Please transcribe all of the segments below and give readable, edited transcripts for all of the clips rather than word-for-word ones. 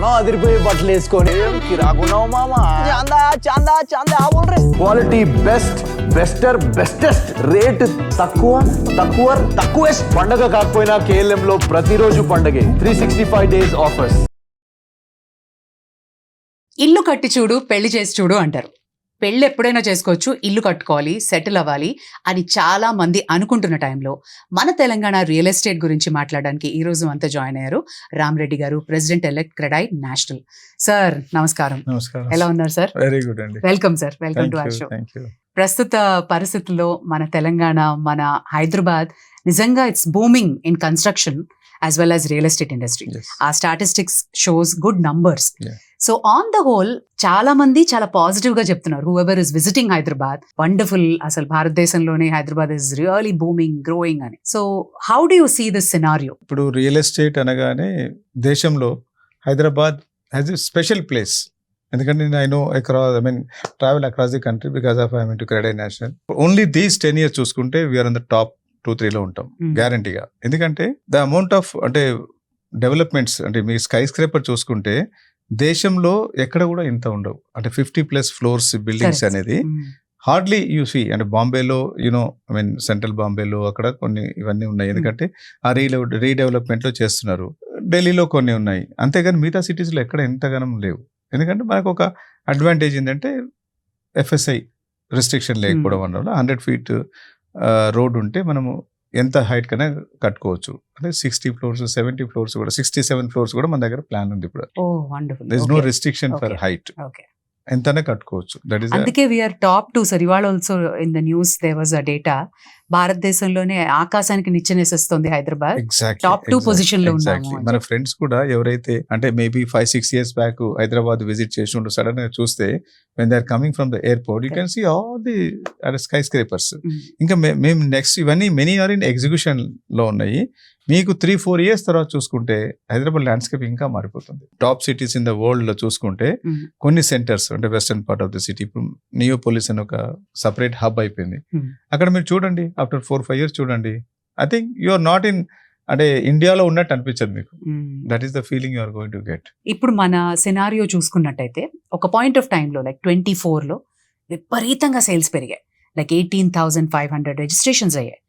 మనం అదిరిపోయే బట్టలు వేసుకొని కిరాకున్నావు మామా. చాందా చాందా చాందా బోల్ రే. క్వాలిటీ బెస్ట్, బెస్టర్, బెస్టెస్ట్, రేట్ తక్కువ తక్కువ తక్కువెస్ట్. పండగ కాకపోయినా KLM లో ప్రతిరోజు పండగే. 365 days ఆఫర్స్. ఇల్లు కట్టి చూడు పెళ్లి చేసి చూడు అంటారు. పెళ్ళి ఎప్పుడైనా చేసుకోవచ్చు, ఇల్లు కట్టుకోవాలి, సెటిల్ అవ్వాలి అని చాలా మంది అనుకుంటున్న టైంలో మన తెలంగాణ రియల్ ఎస్టేట్ గురించి మాట్లాడడానికి ఈ రోజు అంతా జాయిన్ అయ్యారు రామరెడ్డి గారు, president elect CREDAI national. Sir నమస్కారం. నమస్కారం. ఎలా ఉన్నారు సార్? వెరీ గుడ్ అండి. Welcome sir, welcome to our show. ప్రస్తుత పరిస్థితుల్లో మన తెలంగాణ, మన హైదరాబాద్ నిజంగా it's booming in construction as well as real estate industry. Yes. Our statistics shows good numbers. Yeah. So on the whole, చాలా మంది చాలా పాజిటివ్ గా చెప్తున్నారు. whoever is visiting Hyderabad, wonderful, అసలు భారతదేశంలోనే Hyderabad is really booming, growing అని. So how do you see this scenario? ఇప్పుడు real estate అనగానే దేశంలో Hyderabad has a special place. ఎందుకంటే I know travel across the country because of I'm into CREDAI national. Only these 10 years చూసుకుంటే we're on the top 2-3లో ఉంటాం గ్యారంటీగా. ఎందుకంటే the amount of అంటే డెవలప్మెంట్స్ అంటే మీ స్కై స్క్రేపర్ చూసుకుంటే దేశంలో ఎక్కడ కూడా ఇంత ఉండవు. అంటే 50+ ఫ్లోర్స్ బిల్డింగ్స్ అనేది హార్డ్లీ యూ సీ. అంటే బాంబేలో సెంట్రల్ బాంబేలో అక్కడ కొన్ని ఇవన్నీ ఉన్నాయి, ఎందుకంటే ఆ రీడెవలప్మెంట్లో చేస్తున్నారు. ఢిల్లీలో కొన్ని ఉన్నాయి, అంతేగాని మిగతా సిటీస్లో ఎక్కడ ఎంతగానం లేవు. ఎందుకంటే మనకు ఒక అడ్వాంటేజ్ ఏంటంటే FSI రెస్ట్రిక్షన్ లేకపోవడం వల్ల 100 feet రోడ్ ఉంటే మనము ఎంత హైట్ కన్నా కట్టుకోవచ్చు. అంటే 60 floors 70 floors కూడా 67 floors కూడా మన దగ్గర ప్లాన్ ఉంది ఇప్పుడు. There is no restriction for height. ఎంతనే కట్టుకోవచ్చు. దట్ ఈస్ అందుకే వీఆర్ టాప్ 2 సార్. ఇవాళ also in the news there was a data, భారతదేశంలోనే ఆకాశానికి నిచ్చెనేసేస్తుంది హైదరాబాద్. టాప్ 2 పొజిషన్ లో ఉన్నాము. మన ఫ్రెండ్స్ కూడా ఎవరైతే అంటే maybe 5-6 years back Hyderabad visit చేసి సడన్ గా చూస్తే when they are coming from the airport you can see all the skyscrapers. ఇంకా మేము నెక్స్ట్ ఇవన్నీ మెనీ ఆర్ ఇన్ ఎగ్జిక్యూషన్ లో ఉన్నాయి. మీకు 3-4 years తర్వాత చూసుకుంటే హైదరాబాద్ ల్యాండ్స్కేప్ ఇంకా మారిపోతుంది. Top cities in the world లో చూసుకుంటే కొన్ని సెంటర్స్ అంటే western part of the city, ఇప్పుడు నియోపోలిస్ అని ఒక సపరేట్ హబ్ అయిపోయింది. అక్కడ మీరు చూడండి ఆఫ్టర్ 4-5 years చూడండి, I think you are not in అంటే ఇండియాలో ఉన్నట్టు అనిపించదు మీకు. That is the feeling you are going to get. ఇప్పుడు మన సినారియో చూసుకున్నట్టయితే ఒక పాయింట్ ఆఫ్ టైంలో లైక్ 24లో విపరీతంగా సేల్స్ పెరిగాయి. లైక్ 18,500 రిజిస్ట్రేషన్స్ అయ్యాయి.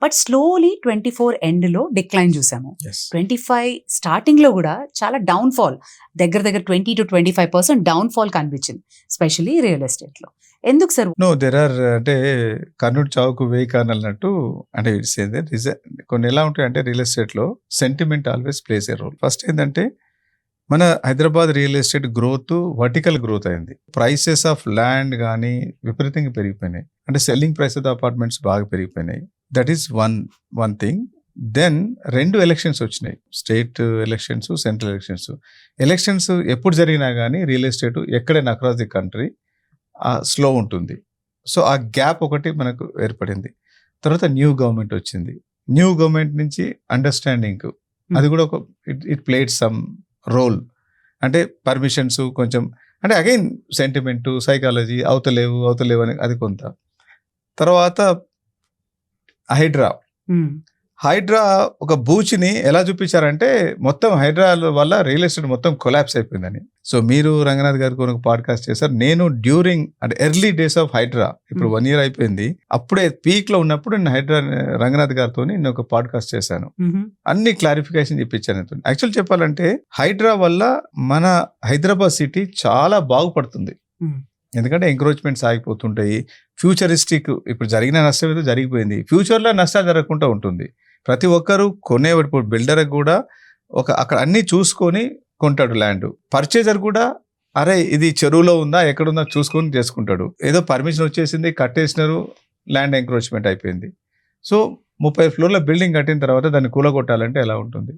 బట్ స్లోలీ 24 ఎండ్లో డిక్లైన్ చూసాము. 25 స్టార్టింగ్ లో కూడా చాలా డౌన్ ఫాల్, దగ్గర 20-25% డౌన్ ఫాల్ కనిపించింది, స్పెషలీ రియల్ ఎస్టేట్ లో. ఎందుకు సార్? నో దెర్ ఆర్ అంటే కర్నూలు చావుకు వేయి కారణాలు అన్నట్టు. అంటే కొన్ని ఎలా ఉంటాయి అంటే రియల్ ఎస్టేట్ లో సెంటిమెంట్ ఆల్వేస్ ప్లేస్ ఏ రోల్. ఫస్ట్ ఏంటంటే మన Hyderabad real estate growth vertical growth అయింది. ప్రైసెస్ ఆఫ్ ల్యాండ్ కానీ విపరీతంగా పెరిగిపోయినాయి. అంటే సెల్లింగ్ ప్రైస్ ఆఫ్ అపార్ట్మెంట్స్ బాగా పెరిగిపోయినాయి. That is one thing. Then 2 elections వచ్చినాయి, state elections, central elections. Elections ఎప్పుడు జరిగినా కానీ రియల్ ఎస్టేట్ ఎక్కడైనా అక్రాస్ ది కంట్రీ స్లో ఉంటుంది. సో ఆ గ్యాప్ ఒకటి మనకు ఏర్పడింది. తర్వాత న్యూ గవర్నమెంట్ వచ్చింది. న్యూ గవర్నమెంట్ నుంచి అండర్స్టాండింగ్ అది కూడా ఒక ఇట్ ప్లేడ్ సమ్ రోల్. అంటే పర్మిషన్స్ కొంచెం అంటే అగైన్ సెంటిమెంటు, సైకాలజీ అవుతలేవు అని అది కొంత. తర్వాత హైడ్రా ఒక బూచిని ఎలా చూపించారంటే మొత్తం హైడ్రా వల్ల రియల్ ఎస్టేట్ మొత్తం కొలాప్స్ అయిపోయిందని. సో మీరు రంగనాథ్ గారికి ఒక పాడ్కాస్ట్ చేశారు. నేను డ్యూరింగ్ అంటే ఎర్లీ డేస్ ఆఫ్ హైడ్రా, ఇప్పుడు 1 year అయిపోయింది, అప్పుడే పీక్ లో ఉన్నప్పుడు నేను హైడ్రా రంగనాథ్ గారితో నేను ఒక పాడ్కాస్ట్ చేశాను. అన్ని క్లారిఫికేషన్ చెప్పించాను. యాక్చువల్ చెప్పాలంటే హైడ్రా వల్ల మన హైదరాబాద్ సిటీ చాలా బాగుపడుతుంది. ఎందుకంటే ఎంక్రోచ్మెంట్స్ ఆగిపోతుంటాయి. ఫ్యూచరిస్టిక్ ఇప్పుడు జరిగిన నష్టం ఏదో జరిగిపోయింది, ఫ్యూచర్లో నష్టాలు జరగకుండా ఉంటుంది. ప్రతి ఒక్కరు కొనేవాడు బిల్డర్ కూడా అక్కడ అన్ని చూసుకొని కొంటాడు ల్యాండ్. పర్చేజర్ కూడా అరే ఇది చెరువులో ఉందా ఎక్కడుందా చూసుకొని చేసుకుంటాడు. ఏదో పర్మిషన్ వచ్చేసింది, కట్టేసినారు, ల్యాండ్ ఎంక్రోచ్మెంట్ అయిపోయింది. సో 30 floorల బిల్డింగ్ కట్టిన తర్వాత దాన్ని కూలగొట్టాలంటే ఎలా ఉంటుంది?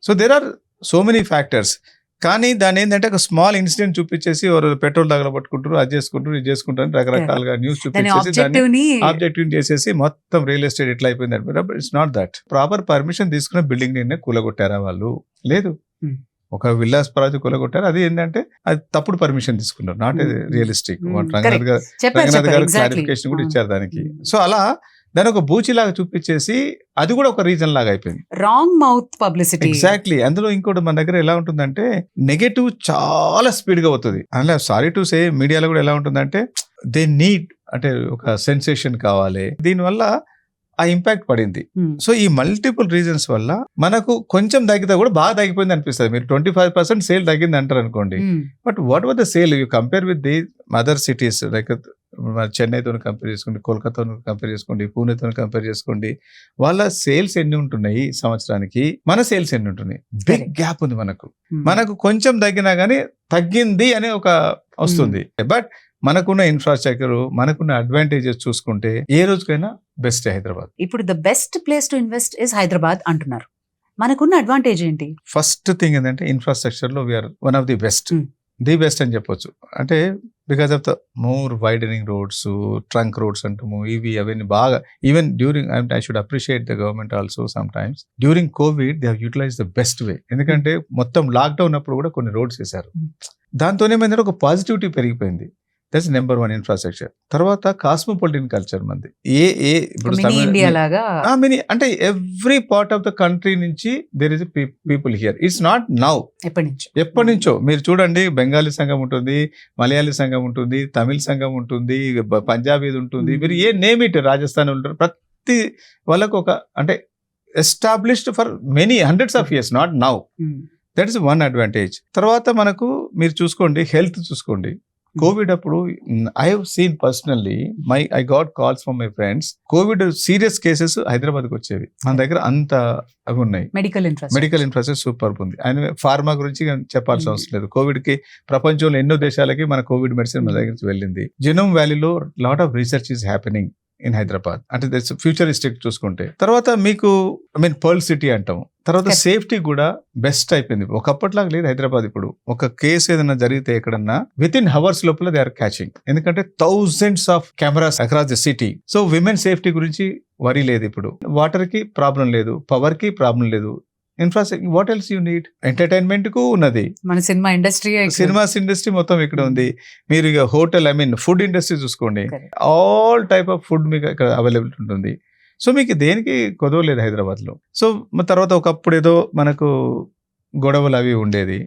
So there are so many factors. కానీ దాని ఏంటంటే ఒక స్మాల్ ఇన్సిడెంట్ చూపించేసి ఎవరు పెట్రోల్ తగలబట్టుకుంటారు, అది చేసుకుంటారు, ఇది చేసుకుంటారు, రకరకాలుగా న్యూస్ చూపించేసి దాన్ని ఆబ్జెక్టివ్ చేసేసి మొత్తం రియల్ ఎస్టేట్ ఎట్లా అయిపోయింది అంటే it's not that. Proper permission తీసుకున్న బిల్డింగ్ ని కూలగొట్టారా వాళ్ళు? లేదు. ఒక విల్లాస్ ప్రాజెక్ట్ కూలగొట్టారు, అది ఏంటంటే అది తప్పుడు పర్మిషన్ తీసుకున్నారు, నాట్ రియలిస్టిక్. రంగనాథ్ గారు క్లారిఫికేషన్ కూడా ఇచ్చారు దానికి. సో అలా దాని ఒక బూచిలాగా చూపించేసి అది కూడా ఒక రీజన్ లాగా అయిపోయింది. Wrong mouth publicity. ఎగ్జాక్ట్లీ. అందులో ఇంకోటి మన దగ్గర ఎలా ఉంటుందంటే నెగటివ్ చాలా స్పీడ్ గా అవుతుంది. అలా సారీ టు సే మీడియాలో కూడా ఎలా ఉంటుందంటే దే నీడ్ అంటే ఒక సెన్సేషన్ కావాలి, దీనివల్ల ఆ ఇంపాక్ట్ పడింది. సో ఈ మల్టిపుల్ రీజన్స్ వల్ల మనకు కొంచెం తగ్గితే కూడా బాగా తగ్గిపోయింది అనిపిస్తుంది. మీరు 25% సేల్ తగ్గింది అంటారు అనుకోండి, but whatever the sale you compare with the other cities like చెన్నైతో కంపేర్ చేసుకోండి, కోల్కతాతో కంపేర్ చేసుకోండి, పూణేతో కంపేర్ చేసుకోండి, వాళ్ళ సేల్స్ ఎన్ని ఉంటున్నాయి సంవత్సరానికి, మన సేల్స్ ఎన్ని ఉంటున్నాయి, బిగ్ గ్యాప్ ఉంది మనకు. మనకు కొంచెం తగ్గినా కానీ తగ్గింది అనే ఒక వస్తుంది. బట్ మనకున్న ఇన్ఫ్రాస్ట్రక్చర్, మనకున్న అడ్వాంటేజెస్ చూసుకుంటే ఏ రోజుకైనా బెస్ట్ హైదరాబాద్. ఇప్పుడు the best place to invest is Hyderabad అంటున్నారు. మనకున్న అడ్వాంటేజ్ ఏంటి? ఫస్ట్ థింగ్ ఏంటంటే ఇన్ఫ్రాస్ట్రక్చర్ లో we are one of the best, the best అని చెప్పొచ్చు. అంటే because of the more widening roads, trunk roads అంటాము, ఇవి అవన్నీ బాగా. Even during I should appreciate the government also some times during COVID they have utilize the best way. ఎందుకంటే మొత్తం lockdown అప్పుడు కూడా కొన్ని రోడ్స్ వేశారు, దాంతోనే ఏమైందంటే ఒక పాజిటివిటీ పెరిగిపోయింది. That's number one infrastructure. తర్వాత కాస్మోపాలిటన్ కల్చర్ మంది. ఇప్పుడు మినీ అంటే every part of the country నుంచి there is people here. It's not now, ఎప్పటి నుంచో. మీరు చూడండి, బెంగాలీ సంఘం ఉంటుంది, మలయాళీ సంఘం ఉంటుంది, తమిళ సంఘం ఉంటుంది, పంజాబీ ఉంటుంది, మీరు ఏ నేమ్ ఇట్, రాజస్థాన్ ఉంటారు, ప్రతి వాళ్ళకు ఒక అంటే established for many hundreds of years, not now. That is one advantage. తర్వాత మనకు మీరు చూసుకోండి, హెల్త్ చూసుకోండి. కోవిడ్ అప్పుడు I have seen personally I got calls from my friends. Covid serious cases హైదరాబాద్కి వచ్చేవి. మన దగ్గర అంత అవి ఉన్నాయి. మెడికల్ ఇన్ఫ్రాస్ట్రక్చర్ సూపర్ ఉంది. ఆయన ఫార్మా గురించి చెప్పాల్సిన అవసరం లేదు. కోవిడ్ కి ప్రపంచంలో ఎన్నో దేశాలకి మన కోవిడ్ మెడిసిన్ మన దగ్గర నుంచి వెళ్ళింది. జినోమ్ వ్యాలీలో lot of research is happening in Hyderabad. అంటే ఫ్యూచరిస్టిక్ చూసుకుంటే. తర్వాత మీకు పర్ల్ సిటీ అంటాం. తర్వాత సేఫ్టీ కూడా బెస్ట్ అయిపోయింది. ఒకప్పటిలాగా లేదు హైదరాబాద్. ఇప్పుడు ఒక కేసు ఏదైనా జరిగితే ఎక్కడన్నా విత్ ఇన్ హవర్స్ లోపల దే ఆర్ క్యాచింగ్, ఎందుకంటే thousands of cameras across the city. So women safety గురించి వరీ లేదు. ఇప్పుడు వాటర్ కి ప్రాబ్లం లేదు, పవర్ కి ప్రాబ్లం లేదు. Infrastructure, what else you need? Entertainment కు ఉన్నది. మన సినిమా ఇండస్ట్రీ మొత్తం ఇక్కడ ఉంది. మీరు ఇక హోటల్ ఫుడ్ ఇండస్ట్రీ చూసుకోండి, ఆల్ టైప్ ఆఫ్ ఫుడ్ మీకు ఇక్కడ అవైలబిలిటీ ఉంటుంది. సో మీకు దేనికి కొదవలేదు హైదరాబాద్ లో. సో తర్వాత ఒకప్పుడు ఏదో మనకు గొడవలు అవి ఉండేది,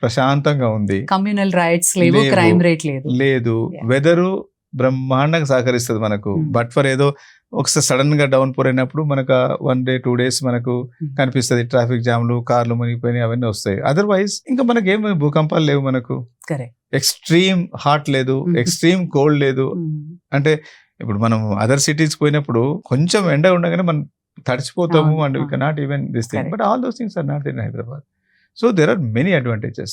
ప్రశాంతంగా ఉంది, కమ్యూనల్ రైట్స్ లేవు, క్రైమ్ రేట్ లేదు, వెదరు బ్రహ్మాండంగా సహకరిస్తుంది మనకు. బట్ ఫర్ ఏదో ఒకసారి సడన్ గా డౌన్ పోర్ అయినప్పుడు మనకు 1 day 2 days మనకు కనిపిస్తుంది, ట్రాఫిక్ జామ్లు, కార్లు మునిగిపోయినాయి, అవన్నీ వస్తాయి. అదర్వైజ్ ఇంకా మనకేం భూకంపాలు లేవు, మనకు ఎక్స్ట్రీమ్ హాట్ లేదు, ఎక్స్ట్రీమ్ కోల్డ్ లేదు. అంటే ఇప్పుడు మనం అదర్ సిటీస్ పోయినప్పుడు కొంచెం ఎండ ఉండగానే మనం తడిచిపోతాము, and we cannot even this thing. But all those things are not in Hyderabad. So there are many advantages.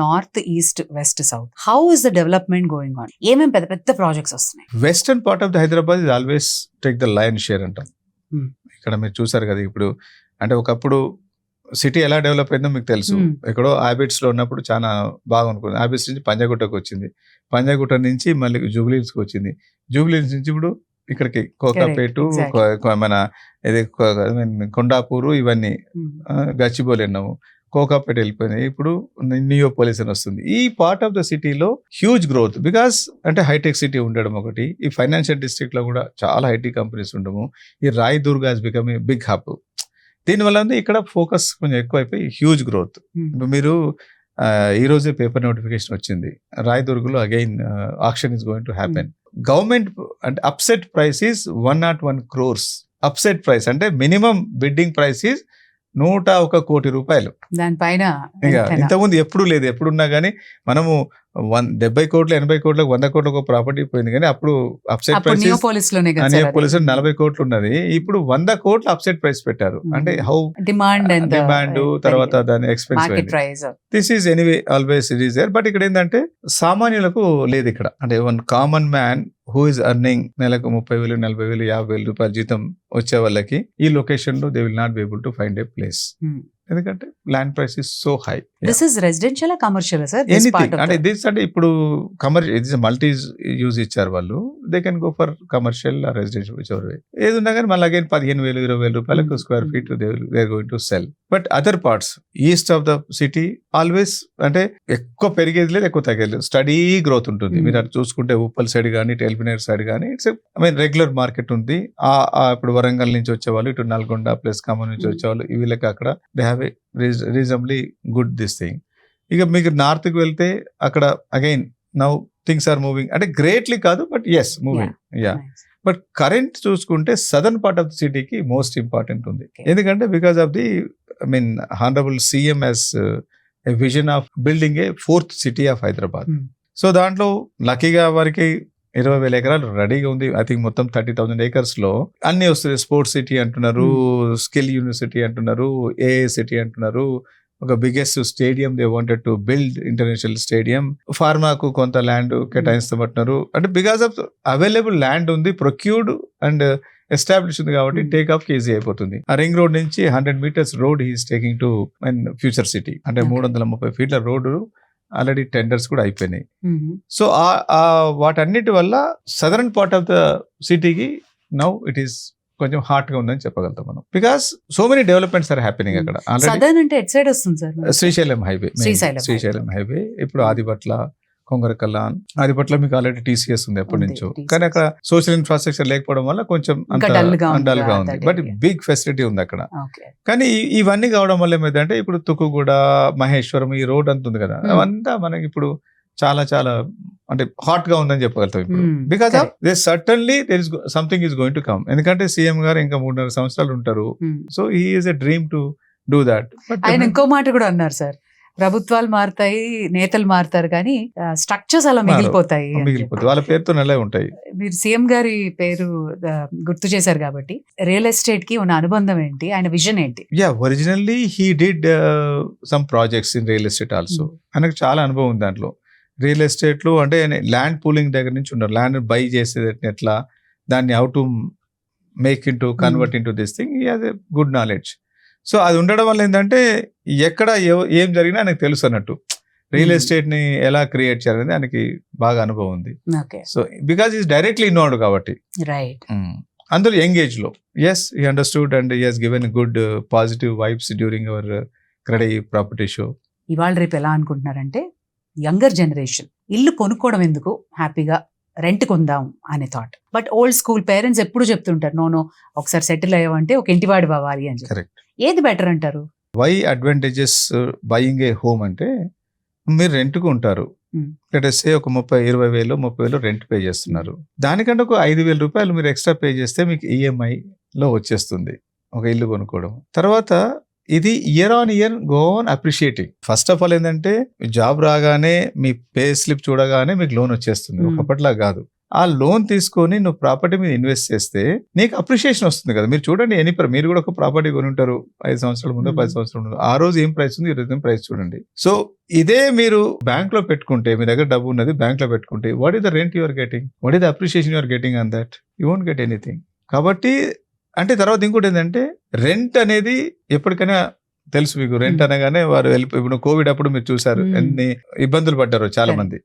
North, East, West, South. How is the development going on? ఏమేం పెద్ద పెద్ద ప్రాజెక్ట్స్ వస్తున్నాయి? Western part of the Hyderabad is always take the lion share అంటాం. ఇక్కడ మీరు చూసారు కదా, ఇప్పుడు అంటే ఒకప్పుడు సిటీ ఎలా డెవలప్ అయిందో మీకు తెలుసు. ఎక్కడో హ్యాబిట్స్ లో ఉన్నప్పుడు చాలా బాగా అనుకుంది. హ్యాబిట్స్ నుంచి పంజాగుట్టకు వచ్చింది, పంజాగుట్ట నుంచి మళ్ళీ జూబ్లీహిల్స్కి వచ్చింది, జూబ్లీహిల్స్ నుంచి ఇప్పుడు ఇక్కడికి కోకాపేటు, మన ఇది కొండాపూరు, ఇవన్నీ గచ్చిబౌలి అన్నాము, కోకాపేట వెళ్ళిపోయినాయి, ఇప్పుడు నియోపోలిస్ అని వస్తుంది. ఈ పార్ట్ ఆఫ్ ద సిటీలో హ్యూజ్ గ్రోత్, బికాస్ అంటే హైటెక్ సిటీ ఉండడం ఒకటి, ఈ ఫైనాన్షియల్ డిస్ట్రిక్ట్ లో కూడా చాలా ఐటీ కంపెనీస్ ఉండము, ఈ Rayadurg has become a big hub. దీనివల్ల ఇక్కడ ఫోకస్ కొంచెం ఎక్కువైపోయి హ్యూజ్ గ్రోత్. మీరు ఈ రోజే పేపర్ నోటిఫికేషన్ వచ్చింది, రాయదుర్గ్లో again auction is going to happen. Government అంటే upset price is 101 crores. Upset price అంటే మినిమం బిడ్డింగ్ ప్రైస్ ఈస్ 101 కోటి రూపాయలు. దానిపైన ఇంతకుముందు ఎప్పుడు లేదు. ఎప్పుడున్నా కానీ మనము 70 కోట్లు 80 కోట్లకు 100 కోట్లకు ప్రాపర్టీ పోయింది, కానీ అప్పుడు అప్సెట్ ప్రైస్ నియోపోలిస్ 40 కోట్లు ఉన్నది, ఇప్పుడు 100 కోట్లు అప్సెట్ ప్రైస్ పెట్టారు. అంటే హౌ డిమాండ్ తర్వాత దాని expense. This is anyway always it is there. But ఇక్కడ ఏంటంటే సామాన్యులకు లేదు ఇక్కడ. అంటే one common man who is earning నెలకు 30,000, 40,000, 50,000 రూపాయల జీతం వచ్చే వాళ్ళకి ఈ లొకేషన్ లో they will not be able to find a place. ఎందుకంటే land price is so high. This is residential commercial sir? Anything అంటే దిస్ అంటే ఇప్పుడు కమర్షియల్ మల్టీ యూజ్ ఇచ్చారు వాళ్ళు, they can go for commercial residential whichever way. ఏది ఉన్నా కానీ మళ్ళీ అగైన్ 15,000 20,000 రూపాయలకు square feet they going to sell. But other parts east of the city always అంటే ఎక్కువ పెరిగేది లేదు, ఎక్కువ తగ్గేది లేదు, స్టడీ గ్రోత్ ఉంటుంది. మీరు అటు చూసుకుంటే ఉప్పల్ సైడ్ కానీ టెల్పినేర్ సైడ్ కానీ ఇట్స్ రెగ్యులర్ మార్కెట్ ఉంది. ఇప్పుడు వరంగల్ నుంచి వచ్చేవాళ్ళు, ఇటు నల్గొండ ప్లస్ ఖమ్మం నుంచి వచ్చేవాళ్ళు, వీళ్ళకి అక్కడ they have a reasonably good this thing. ఇక మీకు నార్త్ కి వెళ్తే అక్కడ again now things are moving, అంటే గ్రేట్లీ కాదు but is moving. Yeah but current చూసుకుంటే సదర్న్ పార్ట్ ఆఫ్ ద సిటీకి మోస్ట్ ఇంపార్టెంట్ ఉంది. ఎందుకంటే because of the honourable CM as a vision of building a 4th city of Hyderabad. So దాంట్లో లక్కీగా వారికి 20,000 ఎకరాలు రెడీగా ఉంది. ఐ థింక్ మొత్తం 30,000 acres లో అన్ని వస్తుంది. స్పోర్ట్స్ సిటీ అంటున్నారు, స్కిల్ యూనివర్సిటీ అంటున్నారు, ఏఏ సిటీ అంటున్నారు, ఒక biggest stadium they wanted to build, international stadium. ఫార్మాకు కొంత ల్యాండ్ కేటాయిస్తామంటున్నారు. అంటే బికాస్ ఆఫ్ అవైలబుల్ ల్యాండ్ ఉంది, ప్రొక్యూర్డ్ అండ్ ఎస్టాబ్లిష్ ఉంది కాబట్టి టేక్ ఆఫ్ ఈజీ అయిపోతుంది. ఆ రింగ్ రోడ్ నుంచి 100 meters road he's taking to future city, అంటే 330 feet రోడ్డు ఆల్రెడీ టెండర్స్ కూడా అయిపోయినాయి. సో వాటన్నిటి వల్ల సదరన్ పార్ట్ ఆఫ్ ద సిటీకి నౌ ఇట్ ఈస్ కొంచెం హాట్ గా ఉందని చెప్పగలుగుతాం మనం. Because so many developments are happening అక్కడ. శ్రీశైలం హైవే, శ్రీశైలం హైవే, ఇప్పుడు ఆదిపట్ల, కొంగరకల్ల, ఆదిపట్ల మీకు ఆల్రెడీ టీసీఎస్ ఉంది ఎప్పటి నుంచో, కానీ అక్కడ సోషల్ ఇన్ఫ్రాస్ట్రక్చర్ లేకపోవడం వల్ల కొంచెం డల్ గా ఉంది. బట్ బిగ్ ఫెసిలిటీ ఉంది అక్కడ. కానీ ఇవన్నీ కావడం వల్ల ఏమైందంటే ఇప్పుడు తుకుగూడ, మహేశ్వరం, ఈ రోడ్ అంత ఉంది కదా, అవంతా మనకి ఇప్పుడు చాలా చాలా అంటే హాట్ గా ఉందని చెప్పగలుగుతాం ఇప్పుడు. Because of they certainly there is something is going to come. ఎందుకంటే సీఎం గారు ఇంకా 3.5 సంవత్సరాలు ఉంటారు. So he is a dream to do that. ఆయన ఇంకో మాట కూడా అన్నారు సార్, ప్రభుత్వాలు మారుతాయి, నేతలు మారుతారు, కానీ స్ట్రక్చర్స్ అలా మిగిలిపోతాయి. వాళ్ళ పేరుతో నెల ఉంటాయి. మీరు సీఎం గారి పేరు గుర్తు చేశారు కాబట్టి రియల్ ఎస్టేట్ కి ఉన్న అనుబంధం ఏంటి, ఆయన విజన్ ఏంటి? Originally he did some projects in real estate also. ఆయనకు చాలా అనుభవం ఉంది దాంట్లో. రియల్ ఎస్టేట్ లో అంటే ల్యాండ్ పూలింగ్ దగ్గర నుంచి ఉన్నారు, ల్యాండ్ బై చేసేది ఎట్లా, దాన్ని how to make in to convert in to this thing, he has a good knowledge. So అది ఉండడం వల్ల ఏంటంటే ఎక్కడ ఏం జరిగినా ఆయనకు తెలుసు అన్నట్టు, రియల్ ఎస్టేట్ ని ఎలా క్రియేట్ చేయాలనేది ఆయనకి బాగా అనుభవం ఉంది. So because is directly involved కాబట్టి అందులో యంగ్ ఏజ్ లో as he understood and he has given good positive vibes during our CREDAI property show. ఇవాళ రేపు ఎలా అనుకుంటున్నారంటే యంగర్ జనరేషన్ ఇల్లు కొనుక్కోవడం ఎందుకు, హ్యాపీగా రెంట్ కొందాం అనే thought. But old school parents ఎప్పుడు చెప్తుంటారు, నో ఒకసారి సెటిల్ అయ్యావంటే ఒక ఇంటివాడి అవ్వాలి అని చెప్పి. ఏది బెటర్ అంటారు? Why advantages buying a home అంటే మీరు రెంట్కు ఉంటారు, లేటెస్ట్ ఒక 20,000 30,000 రెంట్ పే చేస్తున్నారు. దానికంటే ఒక 5,000 రూపాయలు మీరు ఎక్స్ట్రా పే చేస్తే మీకు ఈఎంఐ లో వచ్చేస్తుంది ఒక ఇల్లు కొనుక్కోవడం. తర్వాత ఇది year on year go on appreciating. First of all ఏంటంటే జాబ్ రాగానే మీ పే స్లిప్ చూడగానే మీకు లోన్ వచ్చేస్తుంది, ఒకప్పటిలా కాదు. ఆ లోన్ తీసుకొని నువ్వు ప్రాపర్టీ మీద ఇన్వెస్ట్ చేస్తే నీకు అప్రిషియేషన్ వస్తుంది కదా. మీరు చూడండి, మీరు కూడా ఒక ప్రాపర్టీ కొని ఉంటారు 5 సంవత్సరాల ముందు 10 సంవత్సరాల ముందు, ఆ రోజు ఏం ప్రైస్ ఉంది, ఈ రోజు ఏం ప్రైస్ చూడండి. సో ఇదే మీరు బ్యాంక్ లో పెట్టుకుంటే, మీ దగ్గర డబ్బు ఉన్నది బ్యాంక్ లో పెట్టుకుంటే, what is the rent you are getting, what is the appreciation you are getting on that, you won't get anything. కాబట్టి అంటే తర్వాత ఇంకోటి ఏంటంటే రెంట్ అనేది ఎప్పటికైనా తెలుసు మీకు. రెంట్ అనగానే వారు ఇప్పుడు కోవిడ్ అప్పుడు మీరు చూసారు ఎన్ని ఇబ్బందులు పడ్డారు చాలా మంది.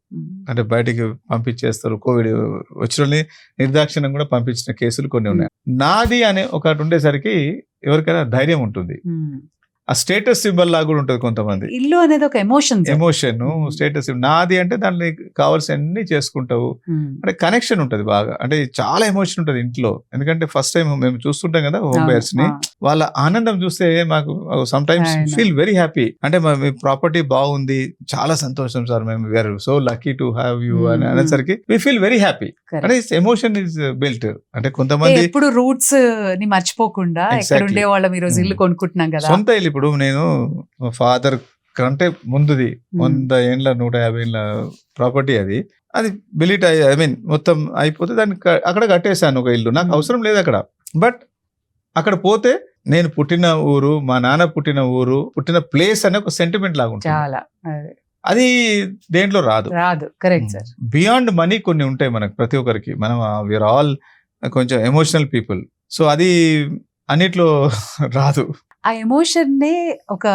అంటే బయటికి పంపించేస్తారు, కోవిడ్ వచ్చిన నిర్దాక్షిణ్యం కూడా పంపించిన కేసులు కొన్ని ఉన్నాయి. నాది అనే ఒకటి ఉండేసరికి ఎవరికైనా ధైర్యం ఉంటుంది. ఆ స్టేటస్ సింబల్ లాగా కూడా ఉంటుంది కొంతమంది. ఇల్లు అనేది ఒక ఎమోషన్, స్టేటస్ నాది అంటే దాన్ని కావాల్సిన అన్ని చేసుకుంటావు, అంటే కనెక్షన్ ఉంటుంది బాగా. అంటే చాలా ఎమోషన్ ఉంటుంది ఇంట్లో. ఎందుకంటే ఫస్ట్ టైం మేము చూస్తుంటాం కదా హోమ్ బయర్స్ ని, వాళ్ళ ఆనందం చూస్తే మాకు some times feel very happy. అంటే మీ ప్రాపర్టీ బాగుంది, చాలా సంతోషం సార్, మేము we are so lucky to have you అని అనేసరికి వి ఫీల్ వెరీ హ్యాపీ. అంటే ఎమోషన్ ఇస్ బిల్ట్. అంటే కొంతమంది ఎప్పుడు రూట్స్ ని మర్చిపోకుండా ఎక్కడ ఉండే వాళ్ళం ఈ రోజు ఇల్లు కొనుక్కుంటున్నాం కదా. సొంత ఇల్లు ఇప్పుడు నేను మా ఫాదర్ కంటే ముందుది 100 ఏండ్ల 150 ఏండ్ల ప్రాపర్టీ, అది బిలీట్ ఐ మీన్ మొత్తం అయిపోతే దాన్ని అక్కడ కట్టేశాను ఒక ఇల్లు. నాకు అవసరం లేదు అక్కడ. బట్ అక్కడ పోతే నేను పుట్టిన ఊరు, మా నాన్న పుట్టిన ఊరు, పుట్టిన ప్లేస్ అనే ఒక సెంటిమెంట్ లాగా ఉంటుంది. చాలా అది దేంట్లో రాదు. Correct sir. బియాండ్ మనీ కొన్ని ఉంటాయి మనకు ప్రతి ఒక్కరికి. మనం వీఆర్ ఆల్ కొంచెం ఎమోషనల్ పీపుల్. సో అది అన్నిట్లో రాదు. ఆ ఎమోషన్ నే ఒక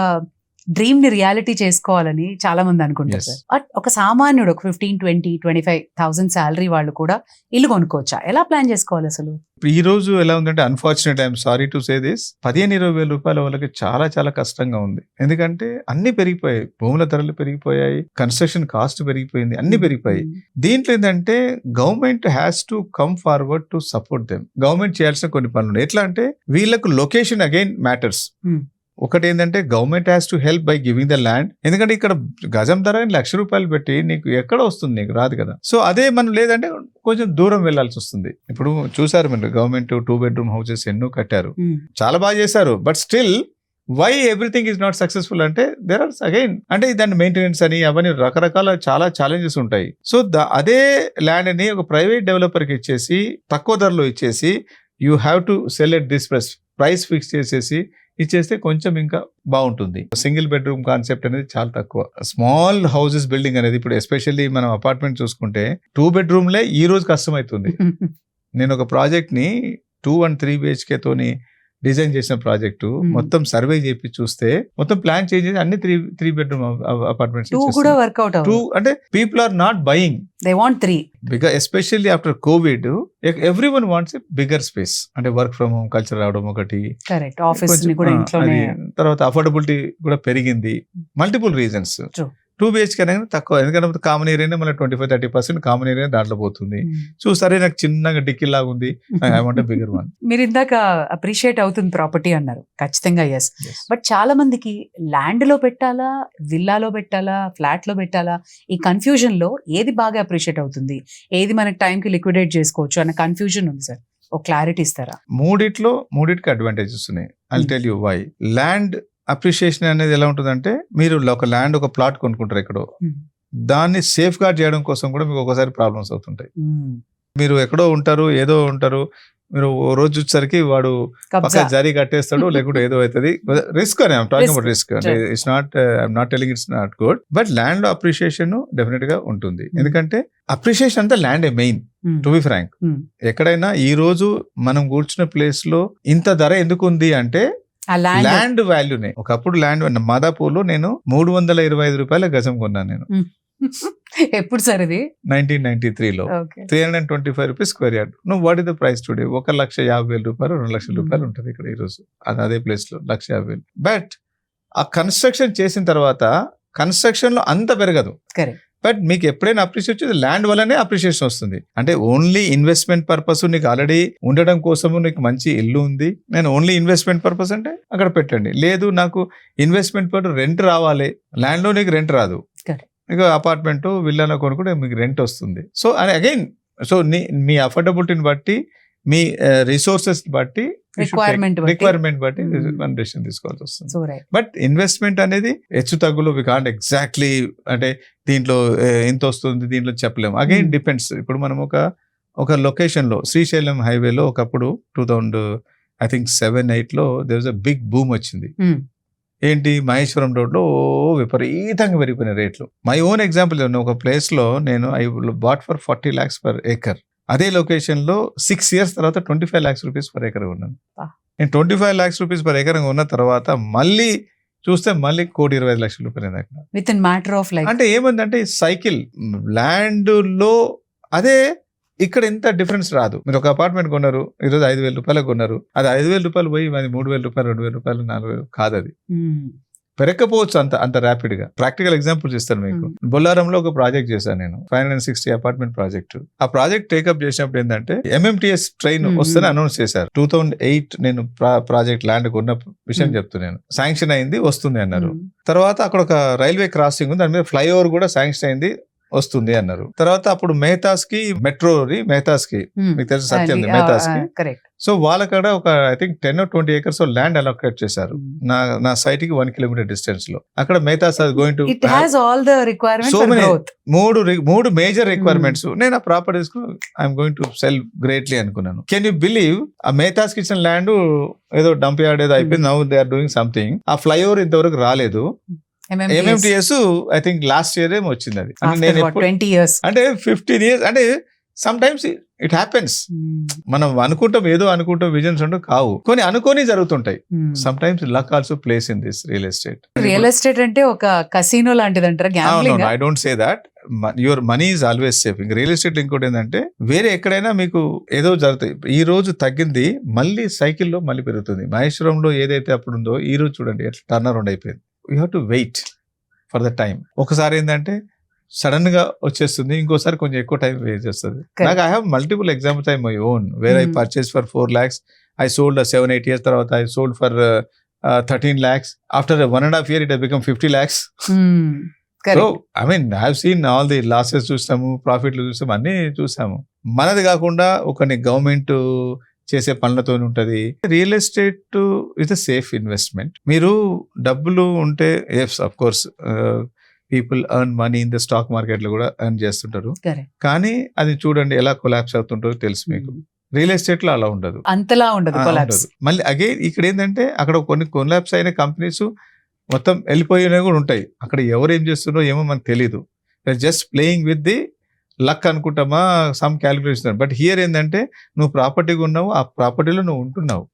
డ్రీమ్ ని రియాలిటీ చేసుకోవాలని చాలా మంది అనుకుంటారు Yes. సార్. బట్ ఒక సామాన్యుడు ఒక 15-20-25,000 శాలరీ వాళ్ళు కూడా ఇల్లు కొనుక్కోవచ్చా? ఎలా ప్లాన్ చేసుకోవాలి అసలు? ఈ రోజు ఎలా ఉందంటే unfortunate I'm sorry to say this 15-20 వేల రూపాయల వాళ్ళకి చాలా చాలా కష్టంగా ఉంది. ఎందుకంటే అన్ని పెరిగిపోయాయి, భూముల ధరలు పెరిగిపోయాయి, కన్స్ట్రక్షన్ కాస్ట్ పెరిగిపోయింది, అన్ని పెరిగిపోయాయి. దీంట్లో ఏంటంటే government has to come forward to support them. Government చేయాల్సిన కొన్ని పనులు ఎట్లా అంటే వీళ్ళకు లొకేషన్ అగైన్ మ్యాటర్స్. ఒకటి ఏంటంటే government has to help by giving the land. ఎందుకంటే ఇక్కడ గజం ధర ₹1,00,000 పెట్టి నీకు ఎక్కడ వస్తుంది, నీకు రాదు కదా. సో అదే మనం లేదంటే కొంచెం దూరం వెళ్లాల్సి వస్తుంది. ఇప్పుడు చూసారు మీరు గవర్నమెంట్ 2 bedroom హౌసెస్ ఎన్నో కట్టారు, చాలా బాగా చేశారు. But still why everything is not successful అంటే దేర్ ఆర్ అగైన్ అంటే దాని మెయింటెనెన్స్ అని అవన్నీ రకరకాల చాలా ఛాలెంజెస్ ఉంటాయి. సో అదే ల్యాండ్ ని ఒక ప్రైవేట్ డెవలపర్ కి ఇచ్చేసి తక్కువ ధరలో ఇచ్చేసి you have to cell at this price fix చేసేసి ఇచ్చేస్తే కొంచెం ఇంకా బాగుంటుంది. సింగిల్ బెడ్రూమ్ కాన్సెప్ట్ అనేది చాలా తక్కువ. స్మాల్ హౌసెస్ బిల్డింగ్ అనేది ఇప్పుడు ఎస్పెషల్లీ మనం అపార్ట్మెంట్ చూసుకుంటే 2 bedroomలే ఈ రోజు కష్టమవుతుంది. నేను ఒక ప్రాజెక్ట్ ని 2 and 3 BHK తోని డిజైన్ చేసిన ప్రాజెక్టు మొత్తం సర్వే చేపి చూస్తే మొత్తం ప్లాన్ చేంజ్ చేసి అన్ని 3 bedroom అపార్ట్మెంట్స్ కూడా వర్కౌట్ అంటే people are not buying, they want 3 because especially after COVID everyone wants a bigger space. అంటే వర్క్ ఫ్రమ్ హోమ్ కల్చర్ రావడం ఒకటి, కరెక్ట్, ఆఫీస్ ని కూడా ఇంట్లోనే, తర్వాత అఫోర్డబిలిటీ కూడా పెరిగింది, మల్టిపుల్ రీజన్స్. 2 BHK అనేది తక్కువ, ఎందుకంటే కామన్ ఏరియా మళ్ళీ 25-30% కామన్ ఏరియా దాంట్లో పోతుంది. సో సరే నాకు చిన్నగా డిక్కీ లాగా ఉంది, I want a bigger one. మీరు ఇందాక అప్రిషియేట్ అవుతుంది ప్రాపర్టీ అన్నారు, ఖచ్చితంగా ఎస్. బట్ చాలా మందికి ల్యాండ్ లో పెట్టాలా, విల్లాలో పెట్టాలా, ఫ్లాట్ లో పెట్టాలా, ఈ కన్ఫ్యూజన్ లో ఏది బాగా అప్రిషియేట్ అవుతుంది, ఏది మనకి టైంకి లిక్విడేట్ చేసుకోవచ్చు అన్న కన్ఫ్యూజన్ ఉంది సార్. ఒక క్లారిటీ ఇస్తారా? మూడిటికి అడ్వాంటేజెస్ ఉన్నాయి. I'll tell you why. Land appreciation అనేది ఎలా ఉంటుందంటే మీరు ఒక ల్యాండ్ ఒక ప్లాట్ కొనుక్కుంటారు ఎక్కడో, దాన్ని సేఫ్ గార్డ్ చేయడం కోసం కూడా మీకు ఒకసారి ప్రాబ్లమ్స్ అవుతుంటాయి. మీరు ఎక్కడో ఉంటారు, ఏదో ఉంటారు, మీరు ఓ రోజు వచ్చేసరికి వాడు పక్క జరీ కట్టేస్తాడు, లేకుంటే ఏదో అవుతుంది. రిస్క్ అని I'm talking about risk. It's not I'm not telling it's not good, but land appreciation definite గా ఉంటుంది. ఎందుకంటే అప్రిషియేషన్ అంతా land main. To be frank, ఎక్కడైనా ఈ రోజు మనం కూర్చున్న ప్లేస్ లో ఇంత ధర ఎందుకు ఉంది అంటే ల్యాండ్ వాల్యూనే. ఒకప్పుడు ల్యాండ్ మాదాపూర్ లో నేను ₹325 గజం కొన్నాను నేను. ఎప్పుడు సార్ ఇది? 1993లో. ₹325 స్క్వేర్ యార్డ్. నువ్వు what is the price today? ₹1,50,000 ₹2,00,000 ఉంటుంది ఇక్కడ ఈ రోజు అదే ప్లేస్ లో, ₹1,50,000. బట్ ఆ కన్స్ట్రక్షన్ చేసిన తర్వాత కన్స్ట్రక్షన్ లో అంత పెరగదు. బట్ మీకు ఎప్పుడైనా అప్రిషియేట్ వచ్చేది ల్యాండ్ వల్లనే అప్రిషియేషన్ వస్తుంది. అంటే ఓన్లీ ఇన్వెస్ట్మెంట్ పర్పస్, నీకు ఆల్రెడీ ఉండడం కోసము నీకు మంచి ఇల్లు ఉంది, నేను ఓన్లీ ఇన్వెస్ట్మెంట్ పర్పస్ అంటే అక్కడ పెట్టండి. లేదు నాకు ఇన్వెస్ట్మెంట్ పర్పస్ రెంట్ రావాలి, ల్యాండ్ లో నీకు రెంట్ రాదు, మీకు అపార్ట్మెంట్ విల్లాలో కొనుక్కుంటే మీకు రెంట్ వస్తుంది. సో అని అగైన్, సో మీ అఫోర్డబిలిటీని బట్టి, మీ రిసోర్సెస్ బట్టి, రిక్వైర్మెంట్ బట్టి మనం డెసిషన్ తీసుకోవాల్సి వస్తుంది. బట్ ఇన్వెస్ట్మెంట్ అనేది హెచ్చు తగ్గులు వి కాంట్ ఎగ్జాక్ట్లీ అంటే దీంట్లో ఎంత వస్తుంది దీంట్లో చెప్పలేము. Again depends. ఇప్పుడు మనం ఒక లొకేషన్ లో శ్రీశైలం హైవేలో ఒకప్పుడు 2007-8లో there was a big boom వచ్చింది. ఏంటి, మహేశ్వరం రోడ్ లో విపరీతంగా పెరిగిపోయిన రేట్లు. మై ఓన్ ఎగ్జాంపుల్, ఒక ప్లేస్ లో నేను I bought for 40 lakhs per acre. అదే లొకేషన్ లో 6 years తర్వాత 25 lakhs rupees per acre ఉన్నాను. నేను 25 lakhs rupees per acre ఉన్న తర్వాత మళ్ళీ చూస్తే మళ్ళీ ₹1,25,00,000 with in matter of like. అంటే ఏమందంటే సైకిల్ ల్యాండ్ లో అదే ఇక్కడ ఎంత డిఫరెన్స్ రాదు. మీరు ఒక అపార్ట్మెంట్ కొన్నారు, ఈరోజు ₹5,000 కొన్నారు, అది ₹5,000 పోయి అది ₹3,000, ₹2,000, ₹4,000 కాదు. అది పెరగకపోవచ్చు అంత ర్యాపిడ్ గా. ప్రాక్టికల్ ఎగ్జాంపుల్స్ ఇస్తాను మీకు. బొల్లారంలో ఒక ప్రాజెక్ట్ చేశాను నేను, 560 అపార్ట్మెంట్ ప్రాజెక్ట్. ఆ ప్రాజెక్ట్ టేకప్ చేసినప్పుడు ఏంటంటే MMTS ట్రైన్ వస్తేనే అనౌన్స్ చేశారు. 2008 నేను ప్రాజెక్ట్ ల్యాండ్ కొన్న విషయం చెప్తున్నాను. శాంక్షన్ అయింది, వస్తుంది అన్నారు. తర్వాత అక్కడ ఒక రైల్వే క్రాసింగ్ ఉంది, దాని మీద ఫ్లైఓవర్ కూడా శాంక్షన్ అయింది, వస్తుంది అన్నారు. తర్వాత అప్పుడు మెహతాస్ కి మీకు తెలుసు సత్యం మెహతాస్ కి. సో వాళ్ళక్కడ ఒక I think 10 or 20 acres land allocate చేశారు నా సైట్ కి 1 kilometer డిస్టెన్స్ లో. అక్కడ Mehtas going to so many 3 major requirements. నేను ఆ ప్రాపర్టీస్ కు I'm going to sell greatly అనుకున్నాను. కెన్ యూ బిలీవ్, ఆ మెహతాస్ కి ఇచ్చిన ల్యాండ్ ఏదో డంప్ యార్డ్ ఏదో అయిపోయింది. Now they are doing something. ఆ ఫ్లైఓవర్ ఇంతవరకు రాలేదు. MMTS I think last year ఏమో వచ్చింది అది. నేను 20 years అంటే 15 years అంటే సమ్ టైమ్స్ ఇట్ హ్యాపెన్స్. మనం అనుకుంటాం విజన్స్ ఉండవు, కావు, కొన్ని అనుకోని జరుగుతుంటాయి. Some times luck also place in this real estate. Real estate అంటే ఒక కసినో లాంటిది అంటారా? Gambling? I don't say that. Your money is always safe. ఇంకా రియల్ ఎస్టేట్ ఇంకోటి ఏంటంటే వేరే ఎక్కడైనా మీకు ఏదో జరుగుతాయి. ఈ రోజు తగ్గింది మళ్ళీ సైకిల్లో మళ్ళీ పెరుగుతుంది. మహేశ్వరంలో ఏదైతే అప్పుడు ఉందో ఈ రోజు చూడండి ఎట్లా టర్న్ అరౌండ్ అయిపోయింది. You have to wait for the time. ఒకసారి ఏంటంటే సడన్ గా వచ్చేస్తుంది, ఇంకోసారి కొంచెం ఎక్కువ టైం వేస్ట్ చేస్తుంది. నాకు I have multiple examples I my own where I purchase for 4 lakhs. I sold 7-8 years తర్వాత I sold for 13 lakhs. After 1.5 years it has become 50 lakhs. So I mean I have seen all the losses చూస్తాము, ప్రాఫిట్లు చూస్తాము, అన్నీ చూస్తాము. మనది కాకుండా ఒకని government చేసే పనులతో ఉంటది. Real estate is a safe investment. మీరు డబ్బులు ఉంటే yes of course people earn money in the stock market లో కూడా ఎర్న్ చేస్తుంటారు, కానీ అది చూడండి ఎలా కొలాప్స్ అవుతుంటారో తెలుసు మీకు. రియల్ ఎస్టేట్ లో అలా ఉండదు, అంతలా ఉండదు. మళ్ళీ అగైన్ ఇక్కడ ఏంటంటే అక్కడ కొన్ని కొలాప్స్ అయిన కంపెనీస్ మొత్తం వెళ్ళిపోయినవి కూడా ఉంటాయి. అక్కడ ఎవరు ఏం చేస్తున్నారో ఏమో మనకు తెలీదు. Just playing with the luck అనుకుంటామా, సమ్ క్యాలిక్యులేషన్. బట్ హియర్ ఏంటంటే నువ్వు ప్రాపర్టీ కొన్నావు, ఆ ప్రాపర్టీలో నువ్వు ఉంటున్నావు.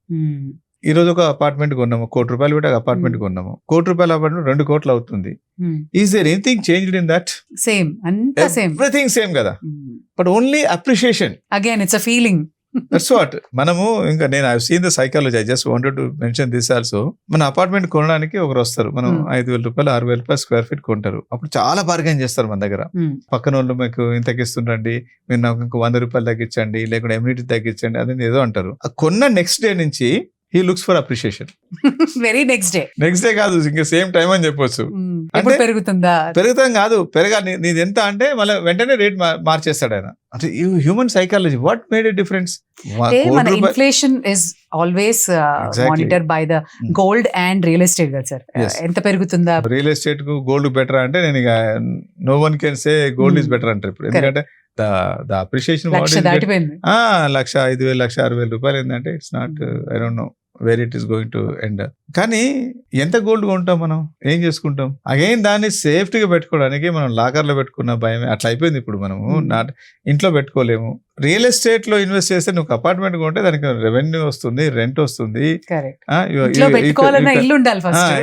ఈ రోజు ఒక అపార్ట్మెంట్ కొన్నాము, 1 కోటి రూపాయలు పెట్టి అపార్ట్మెంట్ కొన్నాము. 1 కోటి రూపాయల అపార్ట్మెంట్ 2 కోట్లు అవుతుంది. Is there anything changed in that? Same, అంతా సేమ్, ఎవ్రీథింగ్ సేమ్ కదా. But only appreciation. Again it's a feeling. That's what. మనము ఇంకా నేను I seen the psychology. I just wanted to mention this also. మన apartment కొనడానికి ఒకరు వస్తారు, మనం 5,000 రూపాయలు 6,000 రూపాయలు స్క్వేర్ ఫీట్ కొంటారు. అప్పుడు చాలా బార్గెన్ చేస్తారు మన దగ్గర. పక్కన వాళ్ళు మీకు ఇంతకి ఇస్తుండండి, మీరు నాకు ఇంకో 100 రూపాయలు తగ్గించండి, లేకుంటే ఎమ్యూనిటీ తగ్గించండి, అదే ఏదో అంటారు. కొన్న నెక్స్ట్ డే నుంచి he looks for appreciation. Very next day కాదు, ఇంకా సేమ్ టైం అని చెప్పొచ్చు. అంటే పెరుగుతాం కాదు, నీది ఎంత అంటే మళ్ళీ వెంటనే రేట్ మార్చేస్తాడు ఆయన. అంటే human psychology, what made it difference? మన inflation is always monitor by the gold and real estate కదా సార్. ఎంత పెరుగుతుందా? రియల్ ఎస్టేట్ కు గోల్డ్ బెటర్ అంటే నేను ఇక no one can say gold is better అంటారు ఇప్పుడు. ఎందుకంటే ద అప్రిషియేషన్ 1,05,000 1,60,000 రూపాయలు ఏంటంటే it's not, I don't know where it is going to end. కానీ ఎంత గోల్డ్ కొంటాం, మనం ఏం చేసుకుంటాం? అగైన్ దాన్ని సేఫ్టీగా పెట్టుకోవడానికి మనం లాకర్ లో పెట్టుకున్న భయమే అట్లా అయిపోయింది ఇప్పుడు. మనము ఇంట్లో పెట్టుకోలేము. రియల్ ఎస్టేట్ లో ఇన్వెస్ట్ చేస్తే నువ్వు అపార్ట్మెంట్ కొంటే దానికి రెవెన్యూ వస్తుంది, రెంట్ వస్తుంది,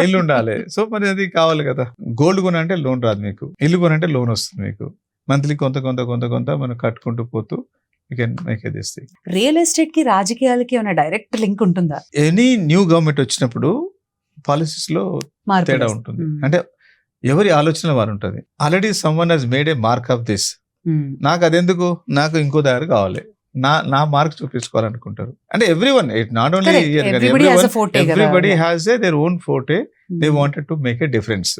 ఇల్లు ఉండాలి. సో మరి అది కావాలి కదా. గోల్డ్ కొనంటే లోన్ రాదు మీకు, ఇల్లు కొనంటే లోన్ వస్తుంది మీకు. మంత్లీ కొంత మనం కట్టుకుంటూ పోతూ you can make this thing. Real estate కి రాజకీయాలకి ఏమైనా డైరెక్ట్ లింక్ ఉంటుందా? ఎనీ న్యూ గవర్నమెంట్ వచ్చినప్పుడు పాలసీస్ లో తేడా ఉంటుంది. అంటే ఎవరి ఆలోచన వారు ఉంటుంది. Already someone has made A mark of this. నాకు అదెందుకు, నాకు ఇంకో దగ్గర కావాలి, నా మార్క్ చూపించుకోవాలనుకుంటారు. అంటే everyone, it not only everybody has their own forte. They wanted to make a difference.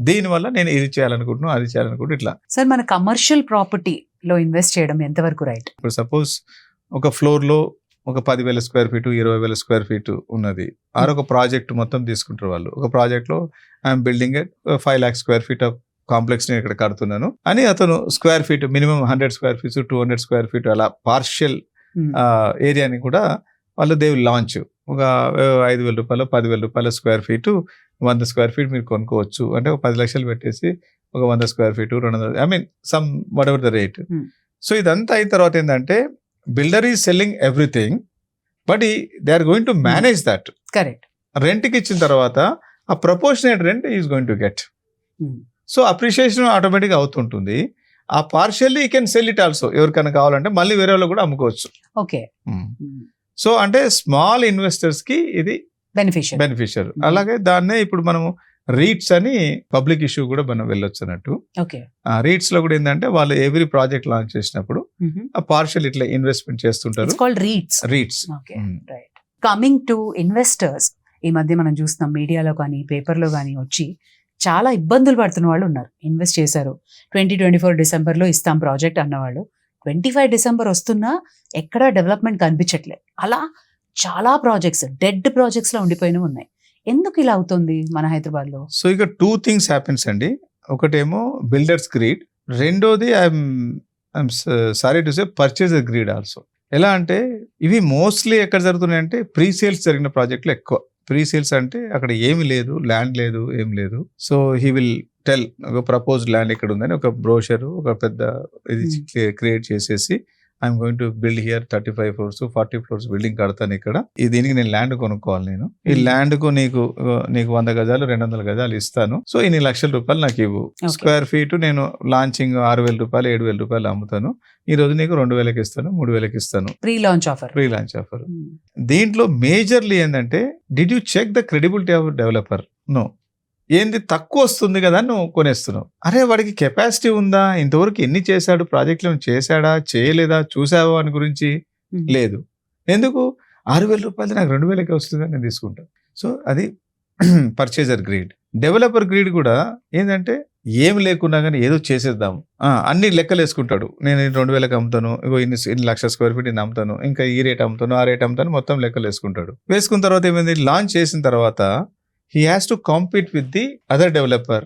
దీని వల్ల నేను ఇది చేయాలనుకుంటున్నాను, అది చేయాలనుకుంటున్నా. ఇట్లా సార్ మన కమర్షియల్ ప్రాపర్టీ లో ఇన్వెస్ట్ చేయడం ఎంతవరకు రైట్? ఇప్పుడు సపోజ్ ఒక ఫ్లోర్ లో ఒక 10,000 స్క్వేర్ ఫీట్ 20,000 స్క్వేర్ ఫీట్ ఉన్నది. ఒక ప్రాజెక్ట్ మొత్తం తీసుకుంటారు వాళ్ళు. ఒక ప్రాజెక్ట్ లో I'm building 5 lakhs square feet of complex ని ఇక్కడ కడుతున్నాను అని అతను square feet minimum 100 square feets 200 square feet అలా పార్షియల్ ఏరియాని కూడా వాళ్ళు దే విల్ లాంచ్. ఒక 5,000 రూపాయలు 10,000 రూపాయల స్క్వేర్ ఫీట్ 100 స్క్వేర్ ఫీట్ మీరు కొనుక్కోవచ్చు. అంటే ఒక 10 లక్షలు పెట్టేసి ఒక 100 square feet 200, I mean some whatever the rate. So ఇదంతా అయిన తర్వాత ఏంటంటే builder is selling everything, but they are going to manage that. Correct. రెంట్కి ఇచ్చిన తర్వాత ఆ proportionate rent is going to get. So appreciation automatic అవుతుంటుంది. ఆ partially you can sell it also. ఎవరికైనా కావాలంటే మళ్ళీ వేరే వాళ్ళు కూడా అమ్ముకోవచ్చు. ఓకే. సో అంటే స్మాల్ ఇన్వెస్టర్స్ కి ఇది బెనిఫిషియర్. అలాగే దాన్నే ఇప్పుడు మనము రీట్స్ అని పబ్లిక్ ఇష్యూ కూడా మనం వెళ్ళొచ్చు అన్నట్టు. రీట్స్ లో కూడా ఏంటంటే వాళ్ళు ఎవ్రీ ప్రాజెక్ట్ లాంచ్ చేసినప్పుడు ఆ పార్షియల్ ఇట్లా ఇన్వెస్ట్మెంట్ చేస్తుంటారు. రీట్స్. కమింగ్ టు ఇన్వెస్టర్స్, ఈ మధ్య మనం చూస్తున్నాం మీడియాలో కానీ పేపర్లో కానీ వచ్చి చాలా ఇబ్బందులు పడుతున్న వాళ్ళు ఉన్నారు. ఇన్వెస్ట్ చేశారు, 2024 డిసెంబర్లో ఇస్తాం ప్రాజెక్ట్ అన్నవాళ్ళు 25 డిసెంబర్ వస్తున్నా ఎక్కడా డెవలప్మెంట్ కనిపించట్లేదు. అలా చాలా ప్రాజెక్ట్స్ డెడ్ ప్రాజెక్ట్స్ లో ఉండిపోయినవి ఉన్నాయి. ఎందుకు ఇలా అవుతుంది మన హైదరాబాద్ లో? సో ఇక 2 things హ్యాపెన్స్ అండి. ఒకటేమో బిల్డర్స్ గ్రీడ్, రెండోది I'm sorry to say purchaser greed also. ఎలా అంటే ఇవి మోస్ట్లీ ఎక్కడ జరుగుతున్నాయంటే ప్రీ సేల్స్ జరిగిన ప్రాజెక్టులు ఎక్కువ. ప్రీ సేల్స్ అంటే అక్కడ ఏమి లేదు, ల్యాండ్ లేదు, ఏం లేదు. సో హీ విల్ టెల్ ఒక ప్రపోజ్డ్ ల్యాండ్ ఇక్కడ ఉందని ఒక బ్రోషర్ ఒక పెద్ద ఇది క్రియేట్ చేసేసి I'm going to build here 35 floors 40 floors building కడతాను ఇక్కడ. దీనికి నేను ల్యాండ్ కొనుక్కోవాలి. నేను ఈ ల్యాండ్ కు నీకు 100 గజాలు 200 గజాలు ఇస్తాను. సో ఇన్ని లక్షల రూపాయలు నాకు ఇవ్వు. స్క్వేర్ ఫీట్ నేను లాంచింగ్ 6,000 రూపాయలు 7,000 రూపాయలు అమ్ముతాను. ఈ రోజు నీకు 2,000కి ఇస్తాను, 3,000కి ఇస్తాను. Pre launch offer. దీంట్లో మేజర్లీ ఏంటంటే did you check the credibility of developer? No. ఏంది తక్కువ వస్తుంది కదా నువ్వు కొనేస్తున్నావు. అరే వాడికి కెపాసిటీ ఉందా, ఇంతవరకు ఎన్ని చేశాడు, ప్రాజెక్టులను చేశాడా చేయలేదా చూసావా అని గురించి లేదు. ఎందుకు 6,000 రూపాయలు నాకు 2,000కి వస్తుందని నేను తీసుకుంటాను. సో అది పర్చేజర్ గ్రీడ్. డెవలపర్ గ్రీడ్ కూడా ఏంటంటే ఏం లేకున్నా కానీ ఏదో చేసేద్దాము, అన్ని లెక్కలు వేసుకుంటాడు. నేను 2,000కి అమ్ముతాను, ఇన్ని లక్షల స్క్వేర్ ఫీట్ నేను అమ్ముతాను, ఇంకా ఈ రేట్ అమ్ముతాను, ఆ రేట్ అమ్ముతాను, మొత్తం లెక్కలు వేసుకుంటాడు. వేసుకున్న తర్వాత ఏమైంది, లాంచ్ చేసిన తర్వాత he has to compete with the other developer.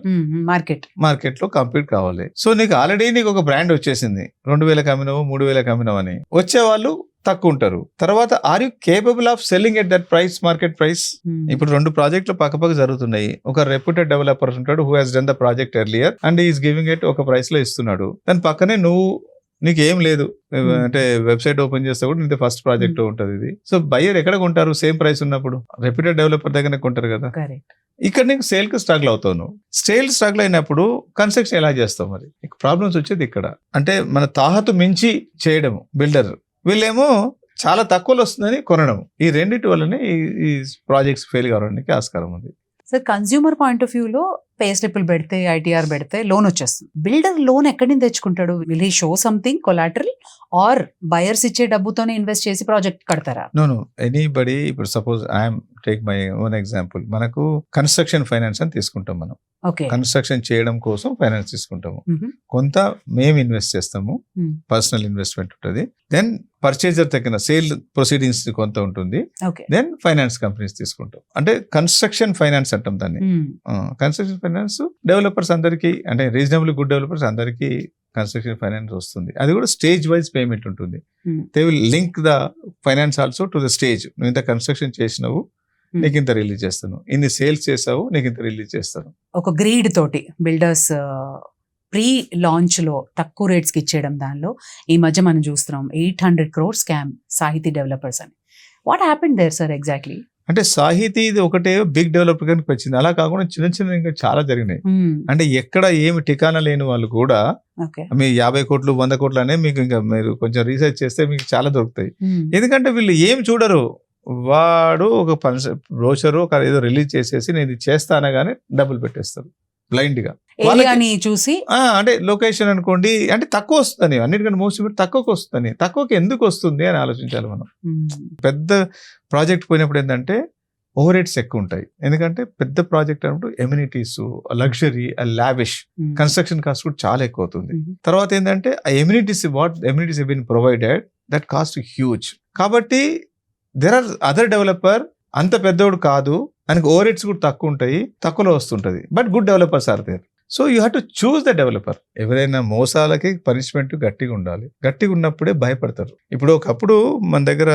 Market లో కంపీట్ కావాలి. సో నీకు ఆల్రెడీ నీకు ఒక బ్రాండ్ వచ్చేసింది, 2,000కి అమ్మినవు 3,000కి అమ్మినవు అని. వచ్చే వాళ్ళు తక్కువ ఉంటారు. తర్వాత are you capable of selling at that price, market price? ఇప్పుడు 2 ప్రాజెక్టులు పక్కపక్క జరుగుతున్నాయి. ఒక రెప్యూటెడ్ డెవలపర్ ఉంటాడు who has done the project earlier and is giving it ఒక ప్రైస్ లో ఇస్తున్నాడు. దాని పక్కనే నీకు ఏం లేదు, అంటే వెబ్సైట్ ఓపెన్ చేస్తే కూడా నీకు ఫస్ట్ ప్రాజెక్ట్ ఉంటుంది ఇది. సో బయ్యర్ ఎక్కడ కొంటారు? సేమ్ ప్రైస్ ఉన్నప్పుడు రెప్యూటెడ్ డెవలపర్ దగ్గరనే కొంటారు కదా. ఇక్కడ నీకు సేల్ కి స్ట్రగుల్ అవుతావు. నువ్వు సేల్ స్ట్రగుల్ అయినప్పుడు కన్స్ట్రక్షన్ ఎలా చేస్తావు? మరి ప్రాబ్లమ్స్ వచ్చేది ఇక్కడ. అంటే మన తాహతు మించి చేయడం బిల్డర్, వీళ్ళేమో చాలా తక్కువలో వస్తుందని కొనడం. ఈ రెండింటి వల్లనే ఈ ప్రాజెక్ట్స్ ఫెయిల్ కావడానికి ఆస్కారం ఉంది. Sir consumer point of view లో పే స్లిప్లు పెడితే, ఐటీఆర్ పెడితే లోన్ వచ్చేస్తుంది. బిల్డర్ లోన్ ఎక్కడి నుంచి తెచ్చుకుంటాడు? Will he show something collateral or buyers ఇచ్చే డబ్బుతోనే ఇన్వెస్ట్ చేసి ప్రాజెక్ట్ కడతారా? No anybody. ఇప్పుడు suppose I'm take my own example. మనకు కన్స్ట్రక్షన్ ఫైనాన్స్ అని తీసుకుంటాం. మనం కన్స్ట్రక్షన్ చేయడం కోసం ఫైనాన్స్ తీసుకుంటాము. కొంత మేము ఇన్వెస్ట్ చేస్తాము, పర్సనల్ ఇన్వెస్ట్మెంట్ ఉంటుంది. దెన్ పర్చేజర్ తగ్గిన సేల్ ప్రొసీడింగ్స్ కొంత ఉంటుంది. దెన్ ఫైనాన్స్ కంపెనీస్ తీసుకుంటాం. అంటే కన్స్ట్రక్షన్ ఫైనాన్స్ అంటాం దాన్ని. కన్స్ట్రక్షన్ ఫైనాన్స్ డెవలపర్స్ అందరికీ, అంటే రీజనబుల్ గుడ్ డెవలపర్స్ అందరికీ కన్స్ట్రక్షన్ ఫైనాన్స్ వస్తుంది. అది కూడా స్టేజ్ వైజ్ పేమెంట్ ఉంటుంది. They will link the finance also to the stage. నువ్వు ఇంత కన్స్ట్రక్షన్ చేసినావు, నీకు ఇంత రిలీజ్ చేస్తాను, ఇన్ని సేల్స్ చేసావు, నీకు ఇంత రిలీజ్ చేస్తాను. ఒక గ్రీడ్ తోటి బిల్డర్స్ ప్రీ లాంచ్ లో తక్కువ రేట్స్ కి ఇచ్చేయడం. దానిలో ఈ మధ్య మనం చూస్తున్నాం 800 crore స్కామ్ సాహితీ డెవలపర్స్ అని. What happened there sir exactly? అంటే సాహితీ ఇది ఒకటే బిగ్ డెవలపర్ కనుక వచ్చింది. అలా కాకుండా చిన్న చిన్న ఇంకా చాలా జరిగినాయి. అంటే ఎక్కడ ఏమి ఠికానా లేని వాళ్ళు కూడా మీ 50 కోట్లు 100 కోట్లు అనే మీకు ఇంకా మీరు కొంచెం రీసెర్చ్ చేస్తే మీకు చాలా దొరుకుతాయి. ఎందుకంటే వీళ్ళు ఏం చూడరు. వాడు ఒక బ్రోచరు ఒక ఏదో రిలీజ్ చేసేసి నేను ఇది చేస్తానగానే డబ్బులు పెట్టేస్తారు బ్లైండ్ గా. చూసి అంటే లొకేషన్ అనుకోండి, అంటే తక్కువ వస్తుందని, అన్నిటికంటే మోస్ట్ తక్కువకి వస్తుందని. తక్కువకి ఎందుకు వస్తుంది అని ఆలోచించాలి మనం. పెద్ద ప్రాజెక్ట్ పోయినప్పుడు ఏంటంటే ఓవర్ రేట్స్ ఎక్కువ ఉంటాయి. ఎందుకంటే పెద్ద ప్రాజెక్ట్ అన్నప్పుడు amenities, luxury, lavish, construction cost కూడా చాలా ఎక్కువ అవుతుంది. తర్వాత ఏంటంటే ఆ amenities have been provided, that cost huge. కాబట్టి దెర్ ఆర్ అదర్ డెవలపర్ అంత పెద్దోడు కాదు, ఆయనకు ఓవర్ రేట్స్ కూడా తక్కువ ఉంటాయి, తక్కువలో వస్తుంటది. But good developers are there. So you have to choose the developer. ఎవరైనా మోసాలకి పనిష్మెంట్ గట్టిగా ఉండాలి. గట్టిగా ఉన్నప్పుడే భయపడతారు. ఇప్పుడు ఒకప్పుడు మన దగ్గర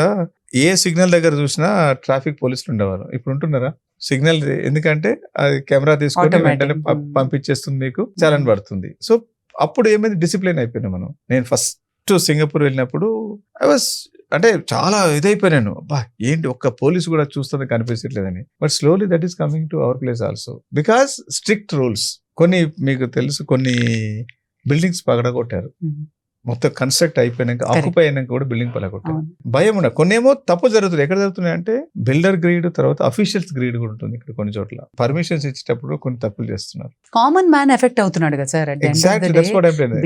ఏ సిగ్నల్ దగ్గర చూసినా ట్రాఫిక్ పోలీసులు ఉండేవారు. ఇప్పుడు ఉంటున్నారా? సిగ్నల్ ఎందుకంటే అది కెమెరా తీసుకొని వెంటనే పంపించేస్తుంది, మీకు చలన్ పడుతుంది. సో అప్పుడు ఏమైంది, డిసిప్లిన్ అయిపోయినా మనం. నేను ఫస్ట్ సింగపూర్ వెళ్ళినప్పుడు అంటే చాలా ఇదైపోయినాను. అబ్బా ఏంటి ఒక్క పోలీసు కూడా చూస్తుంది కనిపించట్లేదని. But slowly that is coming to our place also, because strict rules. కొన్ని మీకు తెలుసు, కొన్ని బిల్డింగ్స్ పగడగొట్టారు. మొత్తం కన్స్ట్రక్ట్ అయిపోయినాక, ఆక్యుపై అయినాక కూడా బిల్డింగ్ పగలగొట్టారు. భయం ఉండదు. కొన్ని ఏమో తప్పు జరుగుతుంది. ఎక్కడ జరుగుతున్నాయి అంటే బిల్డర్ గ్రీడ్, తర్వాత అఫీషియల్స్ గ్రీడ్ కూడా ఉంటుంది. ఇక్కడ కొన్ని చోట్ల పర్మిషన్స్ ఇచ్చేటప్పుడు కొన్ని తప్పులు చేస్తున్నారు. కామన్ మ్యాన్ ఎఫెక్ట్ అవుతున్నాడు కదా sir.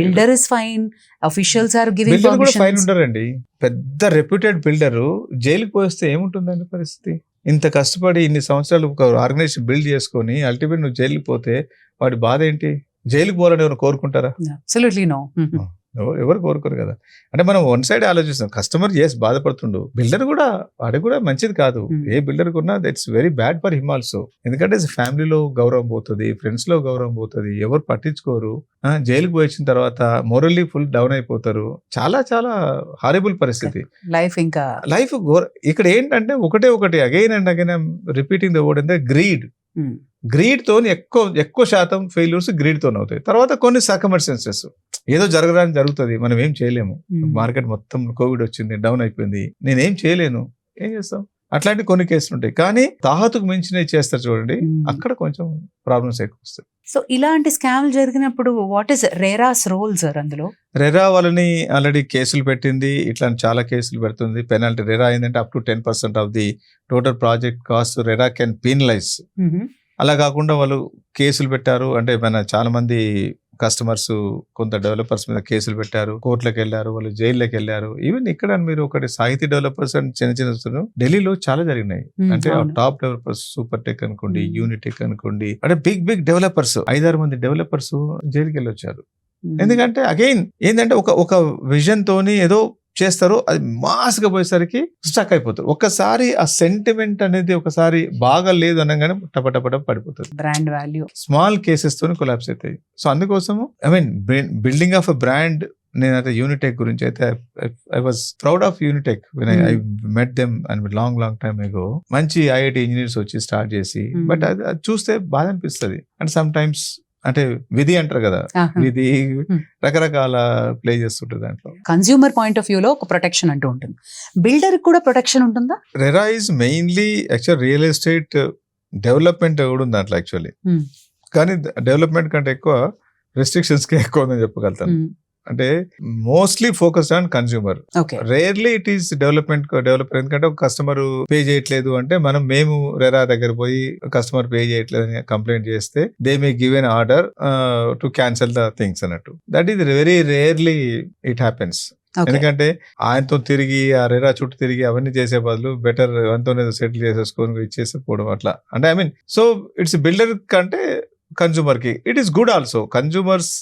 Builder is fine, officials are giving builder కూడా ఫైన్ ఉండరండి. పెద్ద రెప్యూటెడ్ బిల్డర్ జైలుకి పోస్తే ఏముంటుందండి పరిస్థితి? ఇంత కష్టపడి ఇన్ని సంవత్సరాలు ఒక ఆర్గనైజేషన్ బిల్డ్ చేసుకొని అల్టిమేట్ నువ్వు జైలుకి పోతే వాడి బాధ ఏంటి? జైలుకి పోవాలని ఎవరు కోరుకుంటారా? Absolutely no. ఎవరు కోరుకోరు కదా. అంటే మనం వన్ సైడ్ ఆలోచిస్తాం. కస్టమర్ బాధపడుతుండు, బిల్డర్ కూడా వాడికి కూడా మంచిది కాదు. ఏ బిల్డర్ కున్నా that's very bad for him also. ఎందుకంటే ఫ్యామిలీలో గౌరవం పోతుంది, ఫ్రెండ్స్ లో గౌరవం పోతుంది, ఎవరు పట్టించుకోరు. జైలుకి పోయి వచ్చిన తర్వాత మోరల్లీ ఫుల్ డౌన్ అయిపోతారు. చాలా చాలా హారిబుల్ పరిస్థితి. లైఫ్ ఇక్కడ ఏంటంటే ఒకటి again and again repeating the word అంటే గ్రీడ్ తో ఎక్కువ శాతం ఫెయిల్యూర్స్ గ్రీడ్ తోనే అవుతాయి. తర్వాత కొన్ని సర్కమ్స్టాన్సెస్, ఏదో జరగడానికి జరుగుతుంది, మనం ఏం చేయలేము. మార్కెట్ మొత్తం కోవిడ్ వచ్చింది, డౌన్ అయిపోయింది, నేనేం చేయలేను, ఏం చేస్తాం? అట్లాంటి కొన్ని కేసులు ఉంటాయి. కానీ తాహతుకు మించినవి చేస్తారు చూడండి, అక్కడ కొంచెం ప్రాబ్లమ్స్ ఎక్కువ వస్తాయి. సో ఇలాంటి స్కామ్ జరిగినప్పుడు వాట్ ఈస్ రెరాస్ రోల్ సార్? అందులో రెరా వాళ్ళని ఆల్రెడీ కేసులు పెట్టింది, ఇట్లాంటి చాలా కేసులు పెడుతుంది. పెనాల్టీ రెరా అయిందంటే up to 10% of the total project cost RERA can penalise. అలా కాకుండా వాళ్ళు కేసులు పెట్టారు అంటే మన చాలా మంది కస్టమర్స్ కొంత డెవలపర్స్ మీద కేసులు పెట్టారు, కోర్టులకు వెళ్ళారు, వాళ్ళు జైల్లోకి వెళ్ళారు. ఈవెన్ ఇక్కడ మీరు ఒకటి సాహితీ డెవలపర్స్ అండ్ చిన్న చిన్న ఢిల్లీలో చాలా జరిగినాయి. అంటే టాప్ డెవలపర్స్ సూపర్ టెక్ అనుకోండి, యూనిటెక్ అనుకోండి, అంటే బిగ్ డెవలపర్స్ 5-6 మంది డెవలపర్స్ జైలుకి వెళ్ళి వచ్చారు. ఎందుకంటే అగైన్ ఏంటంటే ఒక విజన్ తోని ఏదో చేస్తారు, అది మాస్ గా పోయేసరికి స్టక్ అయిపోతారు. ఒకసారి ఆ సెంటిమెంట్ అనేది ఒకసారి బాగా లేదు అనగానే టపటపట పడిపోతుంది. బ్రాండ్ వాల్యూ స్మాల్ కేసెస్ తోని కొలాప్స్ అవుతాయి. సో అందుకోసము బిల్డింగ్ ఆఫ్ అ బ్రాండ్. నేనైతే యూనిటెక్ గురించి అయితే I was proud of Unitech when I met them and long time ago. మంచి ఐఐటి ఇంజనీర్స్ వచ్చి స్టార్ట్ చేసి, బట్ అది చూస్తే బాధ అనిపిస్తుంది. అండ్ సమ్ టైమ్స్ అంటే విధి అంటారు కదా, విధి రకరకాల ప్లే చేస్తుంటారు దాంట్లో. కన్స్యూమర్ పాయింట్ ఆఫ్ వ్యూ లో ఒక ప్రొటెక్షన్ అంటూ ఉంటుంది, బిల్డర్ కూడా ప్రొటెక్షన్ ఉంటుందా? RERA is mainly actual real estate development కూడా ఉంది దాంట్లో యాక్చువల్లీ. కానీ డెవలప్మెంట్ కంటే ఎక్కువ రెస్ట్రిక్షన్స్ కి ఎక్కువ ఉందని చెప్పగలుగుతాను. అంటే mostly focused on consumer. Rarely it is developer. ఎందుకంటే ఒక కస్టమర్ పే చేయట్లేదు అంటే మేము రెరా దగ్గర పోయి కస్టమర్ పే చేయట్లేదు అని కంప్లైంట్ చేస్తే they may give an order to cancel the things అన్నట్టు. That is very rarely it happens. ఎందుకంటే ఆయనతో తిరిగి ఆ రెరా చుట్టూ తిరిగి అవన్నీ చేసే బదులు బెటర్ ఆయనతో సెటిల్ చేసేసుకొని ఇచ్చేసిపోవడం అట్లా. అంటే సో ఇట్స్ బిల్డర్ కంటే కన్స్యూమర్ కి it is good also. Consumers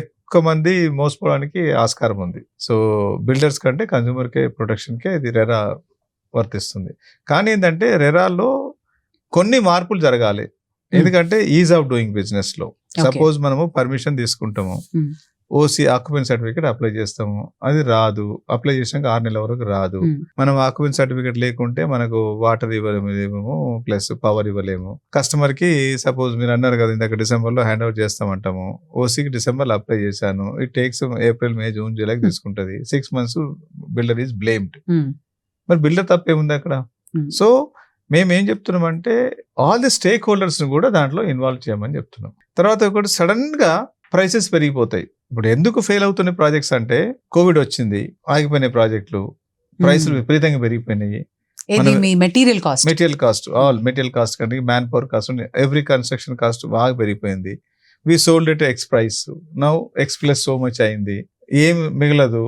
ఎక్కువ మంది మోసపోవడానికి ఆస్కారం ఉంది. సో బిల్డర్స్ కంటే కన్స్యూమర్ కే ప్రొటెక్షన్ కే ఇది రెరా వర్తిస్తుంది. కానీ ఏంటంటే రెరాలో కొన్ని మార్పులు జరగాలి. ఎందుకంటే ఈజ్ ఆఫ్ డూయింగ్ బిజినెస్ లో సపోజ్ మనము పర్మిషన్ తీసుకుంటాము, ఓసీ ఆక్యుపెన్సీ సర్టిఫికేట్ అప్లై చేస్తాము, అది రాదు. అప్లై చేసినాక 6 నెలల వరకు రాదు. మనం ఆక్యుపెన్సీ సర్టిఫికేట్ లేకుంటే మనకు వాటర్ ఇవ్వలేము, ప్లస్ పవర్ ఇవ్వలేము. కస్టమర్ కి సపోజ్ మీరు అన్నారు కదా ఇందాక డిసెంబర్ లో హ్యాండ్ ఓవర్ చేస్తామంటాము, ఓసీకి డిసెంబర్ లో అప్లై చేశాను, it takes April May June July తీసుకుంటది. 6 months బిల్డర్ ఈజ్ బ్లేమ్డ్. మరి బిల్డర్ తప్పేముంది అక్కడ? సో మేమేం చెప్తున్నామంటే ఆల్ ది స్టేక్ హోల్డర్స్ ని కూడా దాంట్లో ఇన్వాల్వ్ చేయమని చెప్తున్నాం. తర్వాత ఒకటి సడన్ గా ప్రైసెస్ పెరిగిపోతాయి. ఇప్పుడు ఎందుకు ఫెయిల్ అవుతున్న ప్రాజెక్ట్స్ అంటే కోవిడ్ వచ్చింది, ఆగిపోయినాయి ప్రాజెక్టులు, ప్రైసులు విపరీతంగా పెరిగిపోయినాయి. మెటీరియల్ కాస్ట్ కంటే man power cost, every construction cost బాగా పెరిగిపోయింది. We sold it X price, now X plus so much అయింది, ఏం మిగలదు,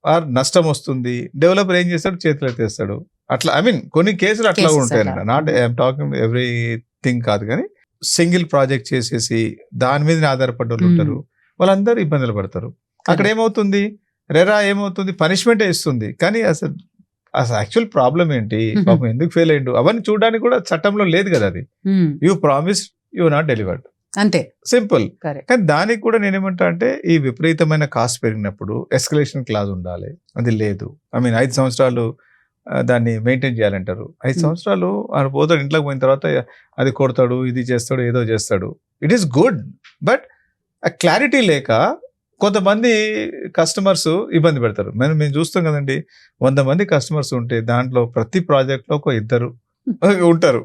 ఆర్ నష్టం వస్తుంది. డెవలపర్ ఏం చేస్తాడు, చేతులు ఎత్తేస్తాడు. అట్లా కొన్ని కేసులు అట్లా ఉంటాయి. నాట్ ఐఎమ్ టాకింగ్ ఎవ్రీథింగ్ కాదు, కానీ సింగిల్ ప్రాజెక్ట్ చేసేసి దాని మీద ఆధారపడ్డ వాళ్ళు ఉంటారు, వాళ్ళందరూ ఇబ్బందులు పడతారు. అక్కడ ఏమవుతుంది, రెరా ఏమవుతుంది, పనిష్మెంట్ ఇస్తుంది. కానీ అసలు యాక్చువల్ ప్రాబ్లం ఏంటి, పాపం ఎందుకు ఫెయిల్ అయ్యిండు అవన్నీ చూడడానికి కూడా చట్టంలో లేదు కదా. అది you promise you not delivered, అంతే సింపుల్. కానీ దానికి కూడా నేనేమంటా అంటే ఈ విపరీతమైన కాస్ట్ పెరిగినప్పుడు ఎస్కలేషన్ క్లాజ్ ఉండాలి, అది లేదు. 5 సంవత్సరాలు దాన్ని మెయింటైన్ చేయాలంటారు. 5 సంవత్సరాలు ఆయన పోతాడు, ఇంట్లోకి పోయిన తర్వాత అది కొడతాడు, ఇది చేస్తాడు, ఏదో చేస్తాడు. ఇట్ ఈస్ గుడ్, బట్ ఆ క్లారిటీ లేక కొంతమంది కస్టమర్స్ ఇబ్బంది పెడతారు. మేము చూస్తాం కదండి, 100 మంది కస్టమర్స్ ఉంటే దాంట్లో ప్రతి ప్రాజెక్ట్ లో ఒక 2 ఉంటారు,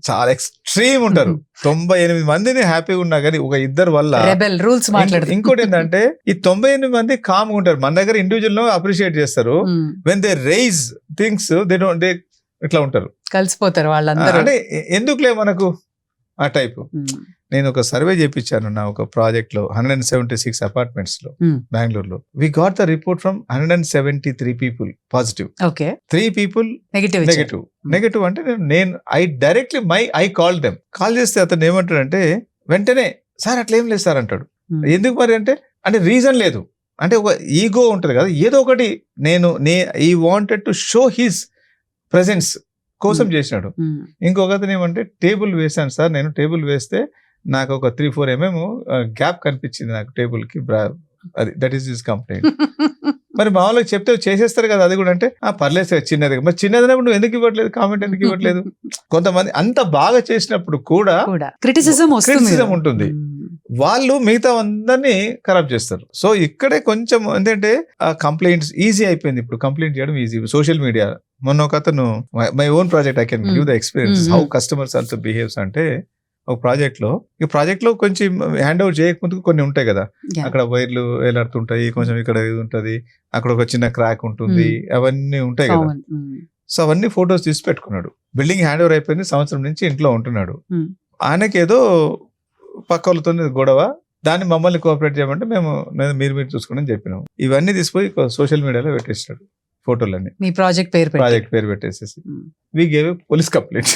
చాలా ఎక్స్ట్రీమ్ ఉంటారు. 98 మందిని హ్యాపీగా ఉన్నా కానీ ఒక 2 వల్ల రూల్స్. ఇంకోటి ఏంటంటే ఈ 98 మంది కామ్ ఉంటారు, మన దగ్గర ఇండివిజువల్ అప్రిషియేట్ చేస్తారు. When they rise things they ఇట్లా ఉంటారు, కలిసిపోతారు వాళ్ళందరూ. అంటే ఎందుకులే మనకు ఆ టైప్. నేను ఒక సర్వే చేయించాను నా ఒక ప్రాజెక్ట్ లో 176 అపార్ట్మెంట్స్ లో బెంగళూరులో. We got the report from 173 people positive, 3 people negative. అంటే నేను ఐ కాల్ దెమ్. కాల్ చేస్తే అతను ఏమంటాడంటే వెంటనే సార్ అట్లా ఏం లేదు సార్ అంటాడు. ఎందుకు మరి అంటే రీజన్ లేదు. అంటే ఒక ఈగో ఉంటది కదా, ఏదో ఒకటి ఈ wanted to show his presence కోసం చేసినాడు. ఇంకొక అతను ఏమంటే టేబుల్ వేసాను సార్, నేను టేబుల్ వేస్తే నాకు ఒక 3-4 mm గ్యాప్ కనిపించింది నాకు టేబుల్ కి, అది దట్ ఈస్ హిస్ కంప్లైంట్. మరి మామూలుగా చెప్తే చేసేస్తారు కదా, అది కూడా అంటే పర్లేదు సార్ చిన్నది. మరి చిన్నదినప్పుడు నువ్వు ఎందుకు ఇవ్వట్లేదు, కామెంట్ ఎందుకు ఇవ్వట్లేదు? కొంతమంది అంత బాగా చేసినప్పుడు కూడా క్రిటిసిజం ఉంటుంది. వాళ్ళు మిగతా అందరినీ ఖరాబ్ చేస్తారు. సో ఇక్కడే కొంచెం ఏంటంటే కంప్లైంట్స్ ఈజీ అయిపోయింది. ఇప్పుడు కంప్లైంట్ చేయడం ఈజీ సోషల్ మీడియా. మొన్న ఒక అతను my own project I can give the experience how customers also behaves అంటే, ఒక ప్రాజెక్ట్ లో కొంచెం హ్యాండ్ ఓవర్ చేయకముందుకు కొన్ని ఉంటాయి కదా, అక్కడ వైర్లు వేలాడుతుంటాయి, కొంచెం ఇక్కడ ఇది ఉంటుంది, అక్కడ ఒక చిన్న క్రాక్ ఉంటుంది, అవన్నీ ఉంటాయి కదా. సో అవన్నీ ఫొటోస్ తీసి పెట్టుకున్నాడు. బిల్డింగ్ హ్యాండ్ ఓవర్ అయిపోయింది, సంవత్సరం నుంచి ఇంట్లో ఉంటున్నాడు. ఆయనకి ఏదో పక్క వాళ్ళతో గొడవ, దాన్ని మమ్మల్ని కోఆపరేట్ చేయమంటే మేము మీరు చూసుకోండి అని చెప్పినాం. ఇవన్నీ తీసిపోయి సోషల్ మీడియాలో పెట్టేస్తాడు ఫోటోలన్నీ, మీ ప్రాజెక్ట్ పేరు పెట్టేసేసి we gave police complaint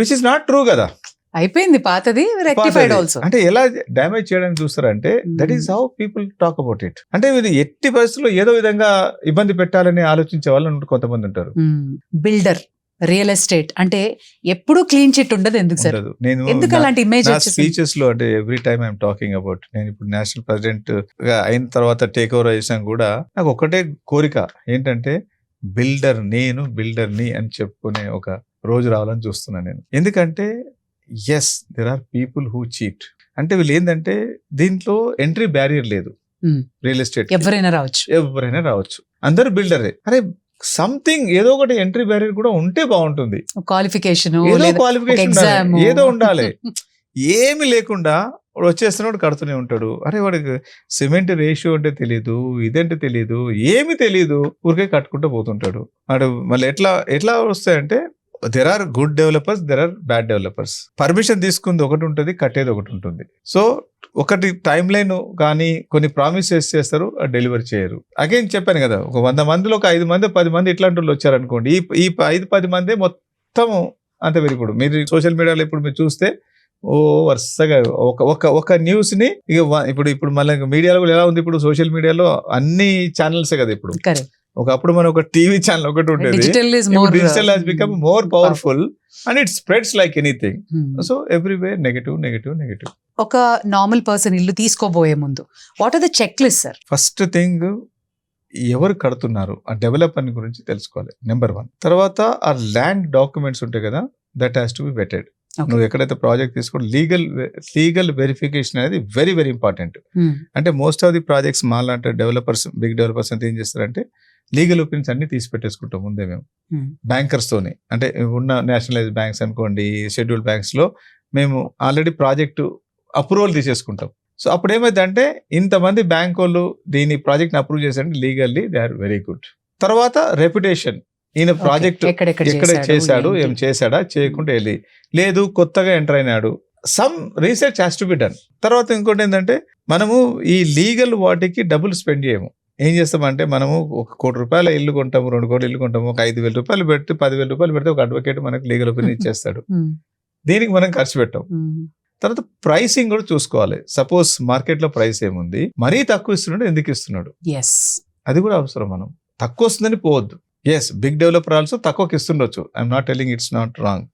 which is not true కదా. అయిపోయింది, పాతది రెక్టిఫైడ్ ఆల్సో. అంటే ఎలా డ్యామేజ్ చేయడానికి చూస్తారంటే that is how people talk about it. అంటే మీరు ఎట్టి పరిస్థితుల్లో ఏదో విధంగా ఇబ్బంది పెట్టాలని ఆలోచించే వాళ్ళు కొంతమంది ఉంటారు. బిల్డర్, రియల్ ఎస్టేట్ అంటే ఎప్పుడు క్లీన్ చిట్ ఉండదు. ఎందుకు సార్? నేను ఎందుకు అలాంటి ఇమేజ్ స్పీచెస్ లో అంటే every time I'm talking about, నేను ఇప్పుడు నేషనల్ ప్రెసిడెంట్ గా అయిన తర్వాత టేక్ ఓవర్ చేసాం కూడా నాకు ఒకటే కోరిక ఏంటంటే బిల్డర్ని అని చెప్పుకునే ఒక రోజు రావాలని చూస్తున్నాను నేను. ఎందుకంటే as there are people who cheat. అంటే వీళ్ళు ఏంటంటే దీంట్లో ఎంట్రీ బ్యారియర్ లేదు. రియల్ ఎస్టేట్ ఎవరైనా రావచ్చు, అందరు బిల్డరే. అరే సంథింగ్ ఏదో ఒకటి ఎంట్రీ బ్యారియర్ కూడా ఉంటే బాగుంటుంది. క్వాలిఫికేషన్ ఏదో ఉండాలి. ఏమి లేకుండా వాడు వచ్చేస్తున్నాడు, కడుతూనే ఉంటాడు. అరే వాడికి సిమెంట్ రేషియో అంటే తెలీదు, ఇదంటే తెలీదు, ఏమి తెలీదు, ఊరికే కట్టుకుంటూ పోతుంటాడు. వాడు మళ్ళీ ఎట్లా వస్తాయంటే there are good developers, there are bad developers. Permission తీసుకుంది ఒకటి ఉంటుంది, కట్టేది ఒకటి ఉంటుంది. సో ఒకటి టైం లైన్ కానీ కొన్ని ప్రామిసెస్ చేస్తారు, డెలివరీ చేయరు. అగైన్ చెప్పాను కదా, ఒక 100 మందిలో ఒక 5 మంది 10 మంది ఇట్లాంటి వాళ్ళు వచ్చారనుకోండి, ఈ 5-10 మంది మొత్తం అంత పెరిగిపోడు. మీరు సోషల్ మీడియాలో ఇప్పుడు మీరు చూస్తే వరుసగా ఒక న్యూస్ ని ఇప్పుడు మళ్ళీ మీడియాలో కూడా ఎలా ఉంది, ఇప్పుడు సోషల్ మీడియాలో అన్ని ఛానల్సే కదా ఇప్పుడు. ఒకప్పుడు మనం ఒక టీవీ ఛానల్ ఒకటి ఉండేది, digital has become more powerful and it spreads like anything. So everywhere negative. ఒక నార్మల్ పర్సన్ ఇల్లు తీసుకోబోయే ముందు what are the check list sir? First thing ఎవరు కడుతున్నారు ఆ డెవలపర్ గురించి తెలుసుకోవాలి, నెంబర్ 1. తర్వాత ఆ ల్యాండ్ డాక్యుమెంట్స్ ఉంటాయి కదా, that has to be vetted. నువ్వు ఎక్కడైతే ప్రాజెక్ట్ తీసుకో లీగల్ వెరిఫికేషన్ అనేది వెరీ వెరీ ఇంపార్టెంట్. అంటే మోస్ట్ ఆఫ్ ది ప్రాజెక్ట్స్ మాలాంటి బిగ్ డెవలపర్స్ అంతా ఏం చేస్తారంటే లీగల్ ఒపీనియన్స్ అన్ని తీసి పెట్టేసుకుంటాం ముందే మేము బ్యాంకర్స్ తోని. అంటే ఉన్న నేషనలైజ్ బ్యాంక్స్ అనుకోండి, షెడ్యూల్డ్ బ్యాంక్స్ లో మేము ఆల్రెడీ ప్రాజెక్టు అప్రూవల్ తీసేసుకుంటాం. సో అప్పుడు ఏమైందంటే ఇంతమంది బ్యాంక్ వాళ్ళు దీని ప్రాజెక్ట్ అప్రూవ్ చేశారంటే legally they are very good. తర్వాత రెప్యుటేషన్, ఈయన ప్రాజెక్ట్ ఎక్కడ చేశాడు, ఏం చేశాడా, చేయకుండా వెళ్ళి లేదు కొత్తగా ఎంటర్ అయినాడు, some research has to be done. తర్వాత ఇంకోటి ఏంటంటే మనము ఈ లీగల్ వాటికి డబ్బులు స్పెండ్ చేయము. ఏం చేస్తామంటే మనము ₹1 కోటి ఇల్లు కొంటాము, 2 కోట్ల ఇల్లు కొంటాము, ఒక ₹5,000 పెట్టి ₹10,000 పెడితే ఒక అడ్వకేట్ మనకు లీగల్ ఒపీనియన్ ఇచ్చేస్తాడు. దీనికి మనం ఖర్చు పెట్టాం. తర్వాత ప్రైసింగ్ కూడా చూసుకోవాలి. సపోజ్ మార్కెట్ లో ప్రైస్ ఏముంది, మరీ తక్కువ ఇస్తున్నాడు, ఎందుకు ఇస్తున్నాడు, అది కూడా అవసరం. మనం తక్కువ వస్తుందని పోవద్దు. ఎస్ బిగ్ డెవలపర్ ఆల్సో తక్కువకి ఇస్తుండొచ్చు, I'm not telling it's not wrong.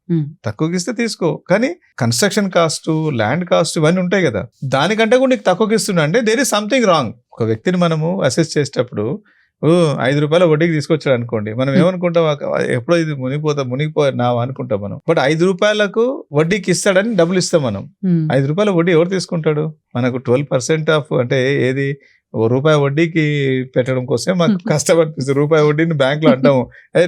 తక్కువకి ఇస్తే తీసుకో, కానీ కన్స్ట్రక్షన్ కాస్ట్, ల్యాండ్ కాస్ట్ ఇవన్నీ ఉంటాయి కదా, దానికంటే కూడా నీకు తక్కువకి ఇస్తున్నా అంటే దేర్ ఇస్ సంథింగ్ రాంగ్. ఒక వ్యక్తిని మనము అసెస్ చేసేటప్పుడు ₹5 వడ్డీకి తీసుకొచ్చాడు అనుకోండి, మనం ఏమనుకుంటాం, ఎప్పుడో ఇది మునిగిపోయినా అనుకుంటాం మనం. బట్ ₹5 వడ్డీకి ఇస్తాడని డబ్బులు ఇస్తాం మనం. ₹5 వడ్డీ ఎవరు తీసుకుంటాడు? మనకు 12% ఆఫ్, అంటే ఏది ₹1 వడ్డీకి పెట్టడం కోసం మాకు కష్టం అనిపిస్తుంది. ₹1 వడ్డీని బ్యాంక్ లో అంటాము,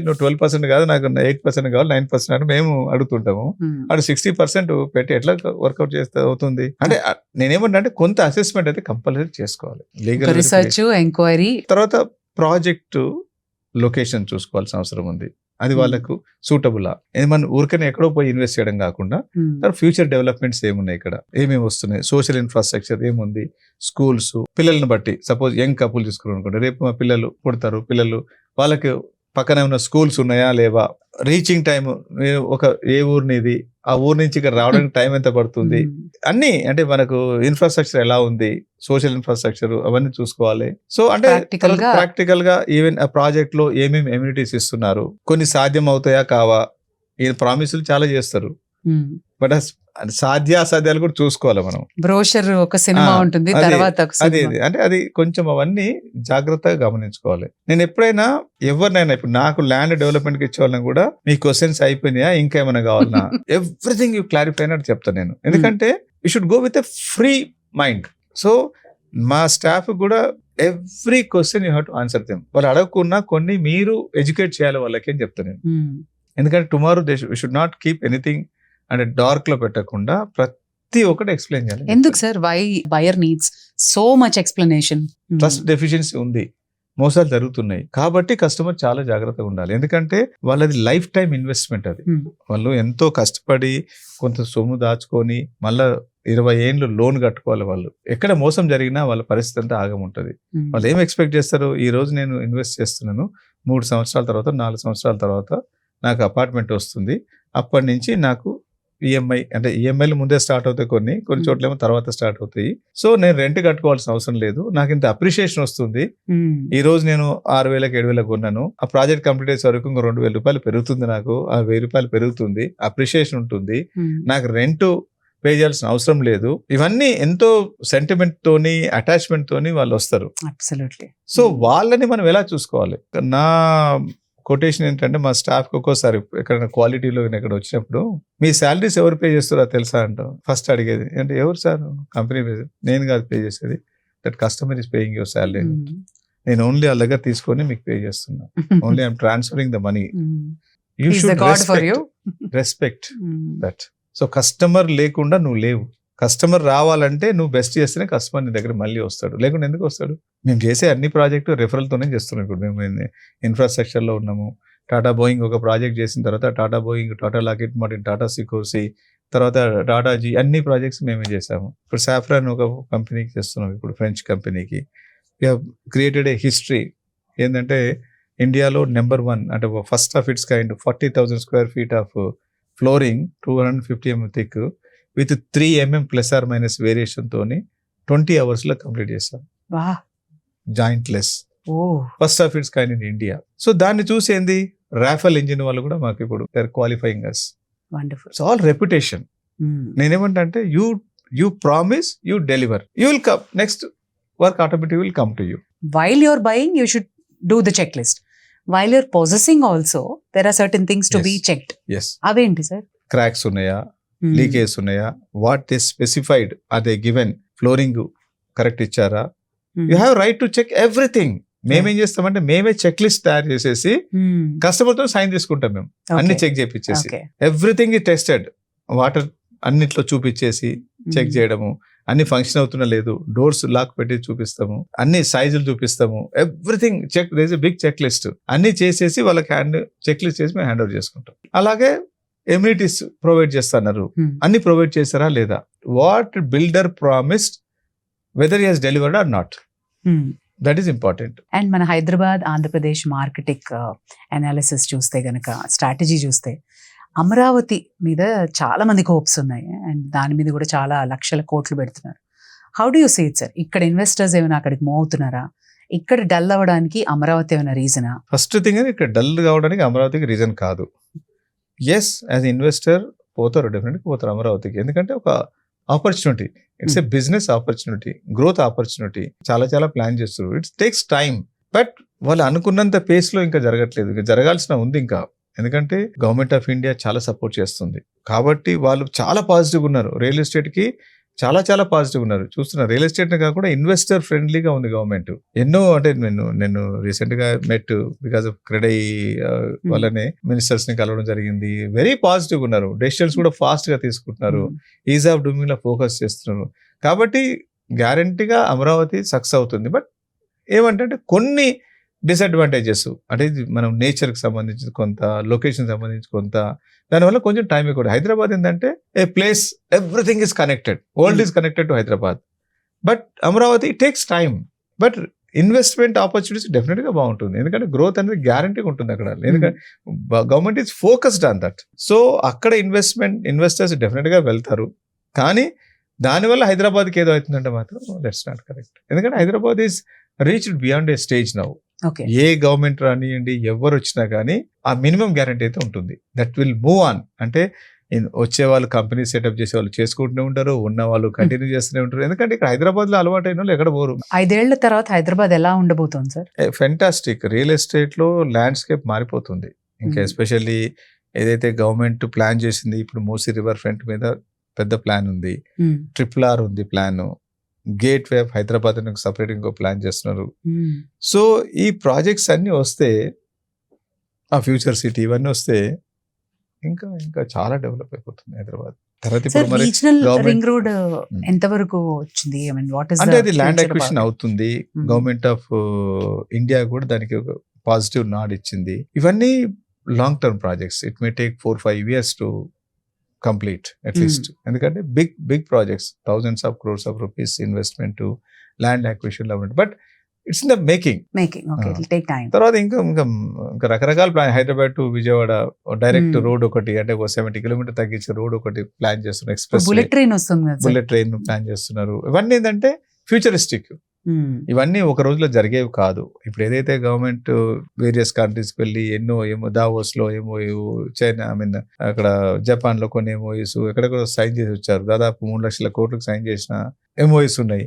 నువ్వు 12% కాదు నాకు 8% కావాలి, 9% అని మేము అడుగుతుంటాము. అటు 60% పెట్టి ఎట్లా వర్కౌట్ చేస్తే అవుతుంది? అంటే నేనేమంటా అంటే కొంత అసెస్మెంట్ అయితే కంపల్సరీ చేసుకోవాలి, లీగల్ రీసెర్చ్, ఎంక్వైరీ. తర్వాత ప్రాజెక్టు లొకేషన్ చూసుకోవాల్సిన అవసరం ఉంది, అది వాళ్ళకు సూటబుల్. మనం ఊరికనే ఎక్కడో పోయి ఇన్వెస్ట్ చేయడం కాకుండా ఫ్యూచర్ డెవలప్మెంట్స్ ఏమున్నాయి, ఇక్కడ ఏమేమి వస్తున్నాయి, సోషల్ ఇన్ఫ్రాస్ట్రక్చర్ ఏముంది, స్కూల్స్, పిల్లల్ని బట్టి సపోజ్ యంగ్ కపుల్ తీసుకుని అనుకోండి, రేపు మా పిల్లలు పుడతారు, వాళ్ళకి పక్కనే ఉన్న స్కూల్స్ ఉన్నాయా లేవా, రీచింగ్ టైం, ఏ ఊరినిది, ఆ ఊరి నుంచి ఇక్కడ రావడానికి టైం ఎంత పడుతుంది, అన్ని అంటే మనకు ఇన్ఫ్రాస్ట్రక్చర్ ఎలా ఉంది, సోషల్ ఇన్ఫ్రాస్ట్రక్చర్ అవన్నీ చూసుకోవాలి. సో అంటే ప్రాక్టికల్ గా ఈవెన్ ఆ ప్రాజెక్ట్ లో ఏమేమి ఎమ్యూనిటీస్ ఇస్తున్నారు, కొన్ని సాధ్యం అవుతాయా కావా, ఈ ప్రామిసులు చాలా చేస్తారు, బట్ సాధ్యాసాధ్యాలు కూడా చూసుకోవాలి మనం. బ్రోషర్ ఒక సినిమా ఉంటుంది, తర్వాత అది అంటే అది కొంచెం అవన్నీ జాగ్రత్తగా గమనించుకోవాలి. నేను ఎప్పుడైనా ఎవరినైనా, ఇప్పుడు నాకు ల్యాండ్ డెవలప్మెంట్ కి ఇచ్చేవాళ్ళని కూడా మీ క్వశ్చన్స్ అయిపోయినాయా, ఇంకా ఏమైనా కావాలన్నా, ఎవ్రీథింగ్ యూ క్లారిఫై అని చెప్తాను నేను. ఎందుకంటే you should go with a free mind. So మా స్టాఫ్ కూడా every question you have to answer them. వాళ్ళు అడగకున్నా కొన్ని మీరు ఎడ్యుకేట్ చేయాలి వాళ్ళకి అని చెప్తాను నేను. ఎందుకంటే tomorrow they should not keep anything అంటే డార్క్ లో పెట్టకుండా ప్రతి ఒక్కటి ఎక్స్ప్లెయిన్ చేయాలి. ఎందుకు sir why buyer needs so much explanation? Trust deficiency ఉంది, మోసాలు జరుగుతున్నాయి కాబట్టి కస్టమర్ చాలా జాగ్రత్తగా ఉండాలి. ఎందుకంటే వాళ్ళది లైఫ్ టైం ఇన్వెస్ట్మెంట్. అది వాళ్ళు ఎంతో కష్టపడి కొంత సొమ్ము దాచుకొని మళ్ళా 20 ఏళ్ళు లోన్ కట్టుకోవాలి. వాళ్ళు ఎక్కడ మోసం జరిగినా వాళ్ళ పరిస్థితి అంతా ఆగముంటది. వాళ్ళు ఏం ఎక్స్పెక్ట్ చేస్తారు, ఈ రోజు నేను ఇన్వెస్ట్ చేస్తున్నాను, 3 సంవత్సరాల తర్వాత 4 సంవత్సరాల తర్వాత నాకు అపార్ట్మెంట్ వస్తుంది, అప్పటి నుంచి నాకు ఈఎంఐ అంటే ఈఎంఐలు ముందే స్టార్ట్ అవుతాయి, కొన్ని చోట్ల ఏమో తర్వాత స్టార్ట్ అవుతాయి. సో నేను రెంట్ కట్టుకోవాల్సిన అవసరం లేదు, నాకు ఇంత అప్రిషియేషన్ వస్తుంది. ఈ రోజు నేను 6,000 7,000 కొన్నాను, ఆ ప్రాజెక్ట్ కంప్లీట్ అయ్యే వరకు ఇంకో 2,000 రూపాయలు పెరుగుతుంది, నాకు ఆ 1,000 రూపాయలు పెరుగుతుంది, అప్రిషియేషన్ ఉంటుంది, నాకు రెంట్ పే చేయాల్సిన అవసరం లేదు. ఇవన్నీ ఎంతో సెంటిమెంట్ తోని అటాచ్మెంట్ తోని వాళ్ళు వస్తారు. సో వాళ్ళని మనం ఎలా చూసుకోవాలి? నా కొటేషన్ ఏంటంటే మా స్టాఫ్ ఒక్కోసారి ఎక్కడైనా క్వాలిటీలో ఎక్కడ వచ్చినప్పుడు మీ శాలరీస్ ఎవరు పే చేస్తారో తెలుసా అంటాం. ఫస్ట్ అడిగేది అంటే ఎవరు సార్? Company pay. నేను కాదు పే చేసేది, that customer is paying your salary. నేను ఓన్లీ వాళ్ళ దగ్గర తీసుకొని మీకు పే చేస్తున్నా, only I'm transferring the money. You should respect that. So customer లేకుండా నువ్వు లేవు. కస్టమర్ రావాలంటే నువ్వు బెస్ట్ చేస్తేనే కస్టమర్ నీ దగ్గర మళ్ళీ వస్తాడు, లేకుండా ఎందుకు వస్తాడు? మేము చేసే అన్ని ప్రాజెక్టు రెఫరల్తోనే చేస్తున్నాం. ఇప్పుడు మేము ఇన్ఫ్రాస్ట్రక్చర్లో ఉన్నాము. టాటా బోయింగ్ ఒక ప్రాజెక్ట్ చేసిన తర్వాత Tata Boeing, Tata Lockheed Martin, Tata Sikorsky, తర్వాత టాటాజీ అన్ని ప్రాజెక్ట్స్ మేమే చేసాము. ఇప్పుడు సాఫ్రాన్ ఒక కంపెనీకి చేస్తున్నాం, ఇప్పుడు ఫ్రెంచ్ కంపెనీకి. We have created a history. ఏంటంటే ఇండియాలో నెంబర్ 1 అంటే first of its kind 40,000 square feet of flooring 250 mm thick with 3 mm plus or minus variation తోని 20 hours లో కంప్లీట్ చేస్తాం. Jointless, first of its kind in India. సో దాన్ని చూసేంది Rafale engine వాళ్ళు కూడా మాకు ఇప్పుడు qualifying us. It's all reputation. నేనేమంటే you promise, you deliver, you will come, next work automatic will come to you. While you're buying, you should do the checklist. While you're possessing also, there are certain things to be checked. Yes. అవేంటి సార్? Cracks ఉన్నాయా, leakage ఉన్నాయా, what is specified, అదే given flooring correct ఇచ్చారా, you have right to check everything. మేమేం చేస్తామంటే మేమే check list తయారు చేసేసి కస్టమర్ తో సైన్ తీసుకుంటాం. మేము అన్ని చెక్ చేయించేసి ఎవ్రీథింగ్ ఇస్ టెస్టెడ్, వాటర్ అన్నిట్లో చూపించేసి చెక్ చేయడము, అన్ని ఫంక్షన్ అవుతున్నా లేదు, డోర్స్ లాక్ పెట్టి చూపిస్తాము, అన్ని సైజులు చూపిస్తాము, everything check. There is a big check list. అన్ని చేసేసి వాళ్ళకి చెక్ లిస్ట్ చేసి మేము హ్యాండ్ ఓవర్ చేసుకుంటాం. అలాగే ఎమ్యూనిటీస్ ప్రొవైడ్ చేస్తున్నారు, అన్ని ప్రొవైడ్ చేస్తారా లేదా, what builder promised, whether he has delivered or not, that is important. And మన హైదరాబాద్ ఆంధ్రప్రదేశ్ మార్కెటింగ్ అనాలిసిస్ చూస్తే గనక, స్ట్రాటజీ చూస్తే అమరావతి మీద చాలా మందికి హోప్స్ ఉన్నాయి అండ్ దాని మీద కూడా చాలా లక్షల కోట్లు పెడుతున్నారు. How do you see it sir? ఇక్కడ ఇన్వెస్టర్స్ ఏమైనా అక్కడికి మూవ్ అవుతున్నారా? ఇక్కడ డల్ అవ్వడానికి అమరావతి ఏమైనా రీజనా? ఫస్ట్ థింగ్ అది ఇక్కడ డల్ కావడానికి అమరావతికి రీజన్ కాదు. ఎస్, యాజ్ ఇన్వెస్టర్ పోతారు, డెఫినెట్గా పోతారు అమరావతికి. ఎందుకంటే ఒక opportunity, it's a business opportunity, growth opportunity. చాలా చాలా ప్లాన్ చేస్తారు. ఇట్స్ టేక్స్ టైం, బట్ వాళ్ళు అనుకున్నంత పేస్ లో ఇంకా జరగట్లేదు. ఇంకా జరగాల్సిన ఉంది ఇంకా. ఎందుకంటే గవర్నమెంట్ ఆఫ్ ఇండియా చాలా సపోర్ట్ చేస్తుంది కాబట్టి వాళ్ళు చాలా పాజిటివ్ ఉన్నారు. రియల్ ఎస్టేట్ కి చాలా చాలా పాజిటివ్ ఉన్నారు. చూస్తున్నారు రియల్ ఎస్టేట్ ని కాకుండా ఇన్వెస్టర్ ఫ్రెండ్లీగా ఉంది గవర్నమెంట్. ఎన్నో అంటే నేను రీసెంట్ గా మెట్ బికాస్ ఆఫ్ క్రెడై వల్లనే మినిస్టర్స్ ని కలవడం జరిగింది. వెరీ పాజిటివ్ ఉన్నారు. డెసిషన్స్ కూడా ఫాస్ట్ గా తీసుకుంటున్నారు. ఈజ్ ఆఫ్ డూయింగ్ లో ఫోకస్ చేస్తున్నారు. కాబట్టి గ్యారంటీగా అమరావతి సక్సెస్ అవుతుంది. బట్ ఏమంటే కొన్ని డిసడ్వాంటేజెస్ అంటే మనం నేచర్కి సంబంధించి కొంత, లొకేషన్ సంబంధించి కొంత, దానివల్ల కొంచెం టైం కూడా. హైదరాబాద్ ఏంటంటే a place, everything is connected, world is connected to Hyderabad. But Amaravati takes time, but investment opportunities డెఫినెట్గా బాగుంటుంది. ఎందుకంటే గ్రోత్ అనేది గ్యారంటీగా ఉంటుంది అక్కడ. ఎందుకంటే government is focused on that. So అక్కడ ఇన్వెస్టర్స్ డెఫినెట్గా వెళ్తారు. కానీ దానివల్ల హైదరాబాద్కి ఏదో అవుతుందంటే మాత్రం దట్స్ నాట్ కరెక్ట్. ఎందుకంటే Hyderabad is reached beyond a stage now. ఏ గవర్నమెంట్ రానియండి, ఎవరు వచ్చినా కానీ ఆ మినిమం గ్యారంటీ అయితే ఉంటుంది. That will move on. అంటే వచ్చే వాళ్ళు కంపెనీ సెటప్ చేసే వాళ్ళు చేసుకుంటూనే ఉంటారు, ఉన్న వాళ్ళు కంటిన్యూ చేస్తూనే ఉంటారు. ఎందుకంటే ఇక్కడ హైదరాబాద్ లో అలవాటు అయిన వాళ్ళు ఎక్కడ పోరు. 5 ఏళ్ల తర్వాత హైదరాబాద్ ఎలా ఉండబోతుంది సార్? ఫెంటాస్టిక్. రియల్ ఎస్టేట్ లో ల్యాండ్స్కేప్ మారిపోతుంది. ఇంకా ఎస్పెషల్లీ ఏదైతే గవర్నమెంట్ ప్లాన్ చేసింది ఇప్పుడు మూసీ రివర్ ఫ్రంట్ మీద పెద్ద ప్లాన్ ఉంది, RRR ఉంది plan, gate way of Hyderabad అని సపరేట్ ఇంకో ప్లాన్ చేస్తున్నారు. సో ఈ ప్రాజెక్ట్స్ అన్ని వస్తే, ఆ ఫ్యూచర్ సిటీ ఇవన్నీ వస్తే ఇంకా ఇంకా చాలా డెవలప్ అయిపోతుంది హైదరాబాద్. తర్వాత ఇప్పుడు మరి రీజనల్ government- రింగ్ రోడ్ ఎంత వరకు వచ్చింది? ఐ మీన్ వాట్ ఇస్ అంటే అది ల్యాండ్ అక్విజిషన్ అవుతుంది. గవర్నమెంట్ ఆఫ్ ఇండియా కూడా దానికి ఒక పాజిటివ్ నాడ్ ఇచ్చింది. ఇవన్నీ long term projects. It may take 4-5 years to complete at least. ఎందుకంటే big projects, thousands of crores of rupees investment, land acquisition, but it's in the making. Okay, it will take time. తర్వాత ఇంకా ఇంకా ఇంకా రకరకాల plan, Hyderabad to Vijayawada direct road ఒకటి, అంటే ఒక 70 kilometers తగ్గించే రోడ్ ఒకటి ప్లాన్ చేస్తున్నారు. ఎక్స్ప్రెస్ బుల్లెట్ ట్రైన్ వస్తుంది కదా, బుల్లెట్ ట్రైన్ ప్లాన్ చేస్తున్నారు. ఇవన్నీ ఏంటంటే ఫ్యూచరిస్టిక్. ఇవన్నీ ఒక రోజులో జరిగేవి కాదు. ఇప్పుడు ఏదైతే గవర్నమెంట్ వేరియస్ కంట్రీస్కి వెళ్ళి ఏమో దావోస్ లో చైనా, ఐ మీన్ అక్కడ జపాన్ లో కొన్ని MOUs ఎక్కడెక్కడ సైన్ చేసి వచ్చారు. దాదాపు 3 లక్షల కోట్లకు సైన్ చేసిన MOUs ఉన్నాయి.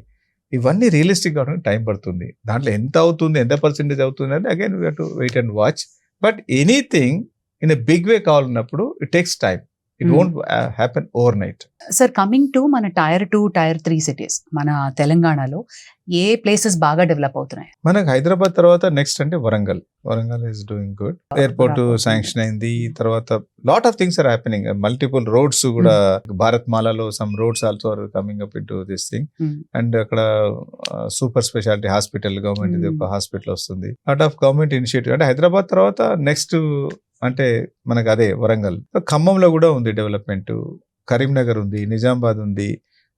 ఇవన్నీ రియలిస్టిక్ కావడానికి టైం పడుతుంది. దాంట్లో ఎంత అవుతుంది, ఎంత పర్సెంటేజ్ అవుతుంది అంటే again we have to wait and watch. But anything in a big way కావాలన్నప్పుడు it takes time. It won't happen overnight. Sir, coming to మన Tier 2, Tier 3 సిటీస్, మన తెలంగాణలో ఏ ప్లేసెస్ బాగా డెవలప్ అవుతున్నాయి? మనకు హైదరాబాద్ తర్వాత నెక్స్ట్ అంటే Warangal is doing good. Airport sanction అయింది. తర్వాత lot of things are happening. Multiple roads కూడా, భారత్ మాలలో some roads also are coming up in to this thing. And అక్కడ సూపర్ స్పెషాలిటీ హాస్పిటల్, గవర్నమెంట్ ఇది ఒక హాస్పిటల్ వస్తుంది. Lot of government initiative. అంటే హైదరాబాద్ తర్వాత నెక్స్ట్ అంటే మనకు అదే వరంగల్. ఖమ్మంలో కూడా ఉంది డెవలప్మెంట్, కరీంనగర్ ఉంది, నిజామాబాద్ ఉంది.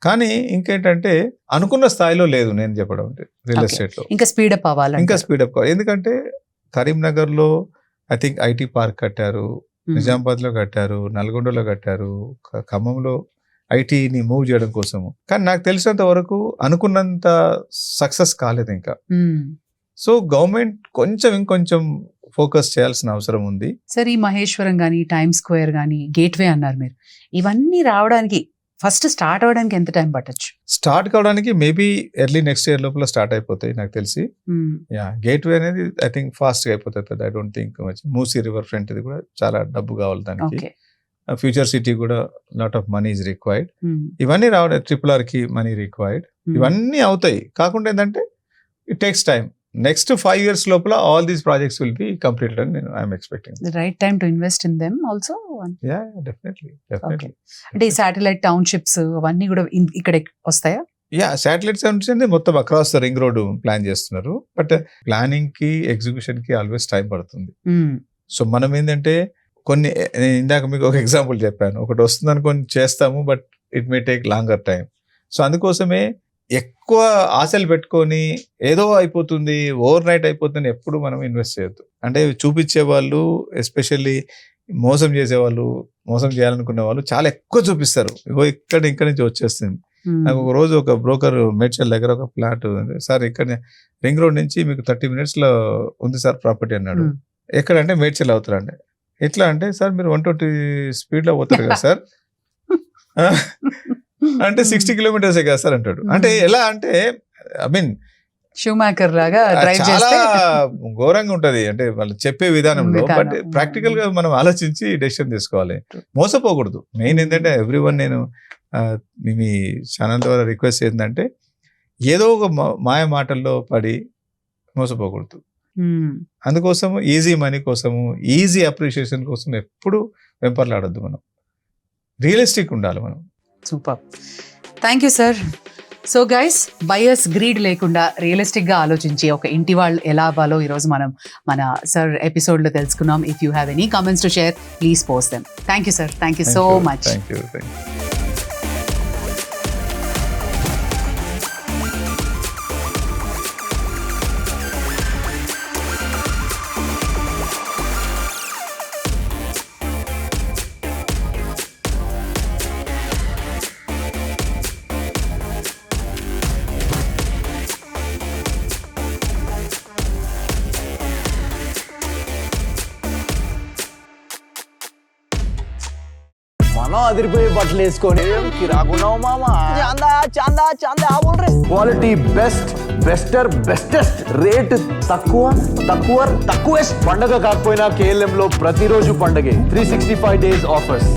కానీ ఇంకేంటంటే అనుకున్న స్థాయిలో లేదు. నేను చెప్పడం అంటే రియల్ ఎస్టేట్ లో ఇంకా స్పీడప్ అవ్వాలి, ఇంకా స్పీడప్ కావాలి. ఎందుకంటే కరీంనగర్ లో ఐ థింక్ IT పార్క్ కట్టారు, నిజామాబాద్ లో కట్టారు, నల్గొండలో కట్టారు, ఖమ్మంలో ఐటీని మూవ్ చేయడం కోసము. కానీ నాకు తెలిసినంత వరకు అనుకున్నంత సక్సెస్ కాలేదు ఇంకా. సో గవర్నమెంట్ ఇంకొంచెం ఫోకస్ చేయాల్సిన అవసరం ఉంది. సార్, ఈ మహేశ్వరం గానీ, టైమ్ స్క్వేర్ గానీ, గేట్వే అన్నారు మీరు, ఇవన్నీ రావడానికి ఫస్ట్ స్టార్ట్ అవడానికి ఎంత టైం పట్టొచ్చు? స్టార్ట్ కావడానికి మేబీ ఎర్లీ నెక్స్ట్ ఇయర్ లోపల స్టార్ట్ అయిపోతాయి నాకు తెలిసి. గేట్వే అనేది ఐ థింక్ ఫాస్ట్ గా అయిపోతుంది. I don't think much. Musi river front ఇది కూడా చాలా డబ్బు కావాలి దానికి. ఫ్యూచర్ సిటీ కూడా lot of money is required. ఇవన్నీ రావడం, RRR కి మనీ రిక్వైర్డ్. ఇవన్నీ అవుతాయి. కాకుండా ఏంటంటే it takes time. Next 5 years లోపల all these projects will be completed అని నేను I'm expecting. Right time to invest in them also. Yeah, definitely. అంటే ఈ శాటిలైట్ టౌన్షిప్స్ అవన్నీ కూడా ఇక్కడ వస్తాయా? యా, శాటిలైట్స్ అంటే మొత్తం across the ring road plan చేస్తున్నారు. బట్ ప్లానింగ్ కి ఎగ్జిక్యూషన్ కి ఆల్వేస్ టైం పడుతుంది. సో మనం ఏంటంటే కొన్ని, నేను ఇందాక మీకు ఒక ఎగ్జాంపుల్ చెప్పాను, ఒకటి వస్తుంది అనుకొని చేస్తాము, but it may take longer time. So అందుకోసమే ఎక్కువ ఆశలు పెట్టుకొని ఏదో అయిపోతుంది, ఓవర్ నైట్ అయిపోతుంది ఎప్పుడు మనం ఇన్వెస్ట్ చేయొద్దు. అంటే చూపించే వాళ్ళు, ఎస్పెషల్లీ మోసం చేసేవాళ్ళు, మోసం చేయాలనుకునే వాళ్ళు చాలా ఎక్కువ చూపిస్తారు. ఇక్కడ నుంచి వచ్చేస్తుంది. నాకు ఒక రోజు ఒక బ్రోకర్ మేడ్చల్ దగ్గర ఒక ఫ్లాట్, సార్ ఇక్కడ రింగ్ రోడ్ నుంచి మీకు 30 minutes లో ఉంది సార్ ప్రాపర్టీ అన్నాడు. ఎక్కడంటే మేడ్చల్ అవుతారండి. ఎట్లా అంటే, సార్ మీరు 120 speed లో పోతారు కదా సార్, అంటే 60 kilometers కదా సార్ అంటాడు. అంటే ఎలా అంటే, ఐ మీన్ షూమాకర్ లాగా డ్రైవ్ చాలా చేస్తే ఘోరంగా ఉంటది. అంటే వాళ్ళు చెప్పే విధానంలో. బట్ ప్రాక్టికల్ గా మనం ఆలోచించి డెసిషన్ తీసుకోవాలి, మోసపోకూడదు. మెయిన్ ఏంటంటే ఎవ్రీవన్, నేను మీ ఛానల్ ద్వారా రిక్వెస్ట్ ఏంటంటే ఏదో ఒక మాయ మాటల్లో పడి మోసపోకూడదు. అందుకోసం ఈజీ మనీ కోసము, ఈజీ అప్రిషియేషన్ కోసం ఎప్పుడు వెంపర్లాడొద్దు. మనం రియలిస్టిక్ ఉండాలి మనం. Super, thank you sir. So guys, buyers greed లేకుండా రియలిస్టిక్గా ఆలోచించి ఒక ఇంటి వాళ్ళు ఎలా అవ్వాలో ఈరోజు మనం మన సార్ ఎపిసోడ్లో తెలుసుకున్నాం. If you have any comments to share, please post them. Thank you sir, thank you so much. Thank you. మనం అదిరిపోయే బట్టలు వేసుకొని కిరాకున్నావు మామా. చాందా చాందా చాందా బోల్ రే. క్వాలిటీ బెస్ట్, బెస్టర్, బెస్టెస్ట్, రేట్ తక్కువ తక్కువెస్ట్. పండగ కాకపోయినా KLM లో ప్రతిరోజు పండగే. 365 days ఆఫర్స్.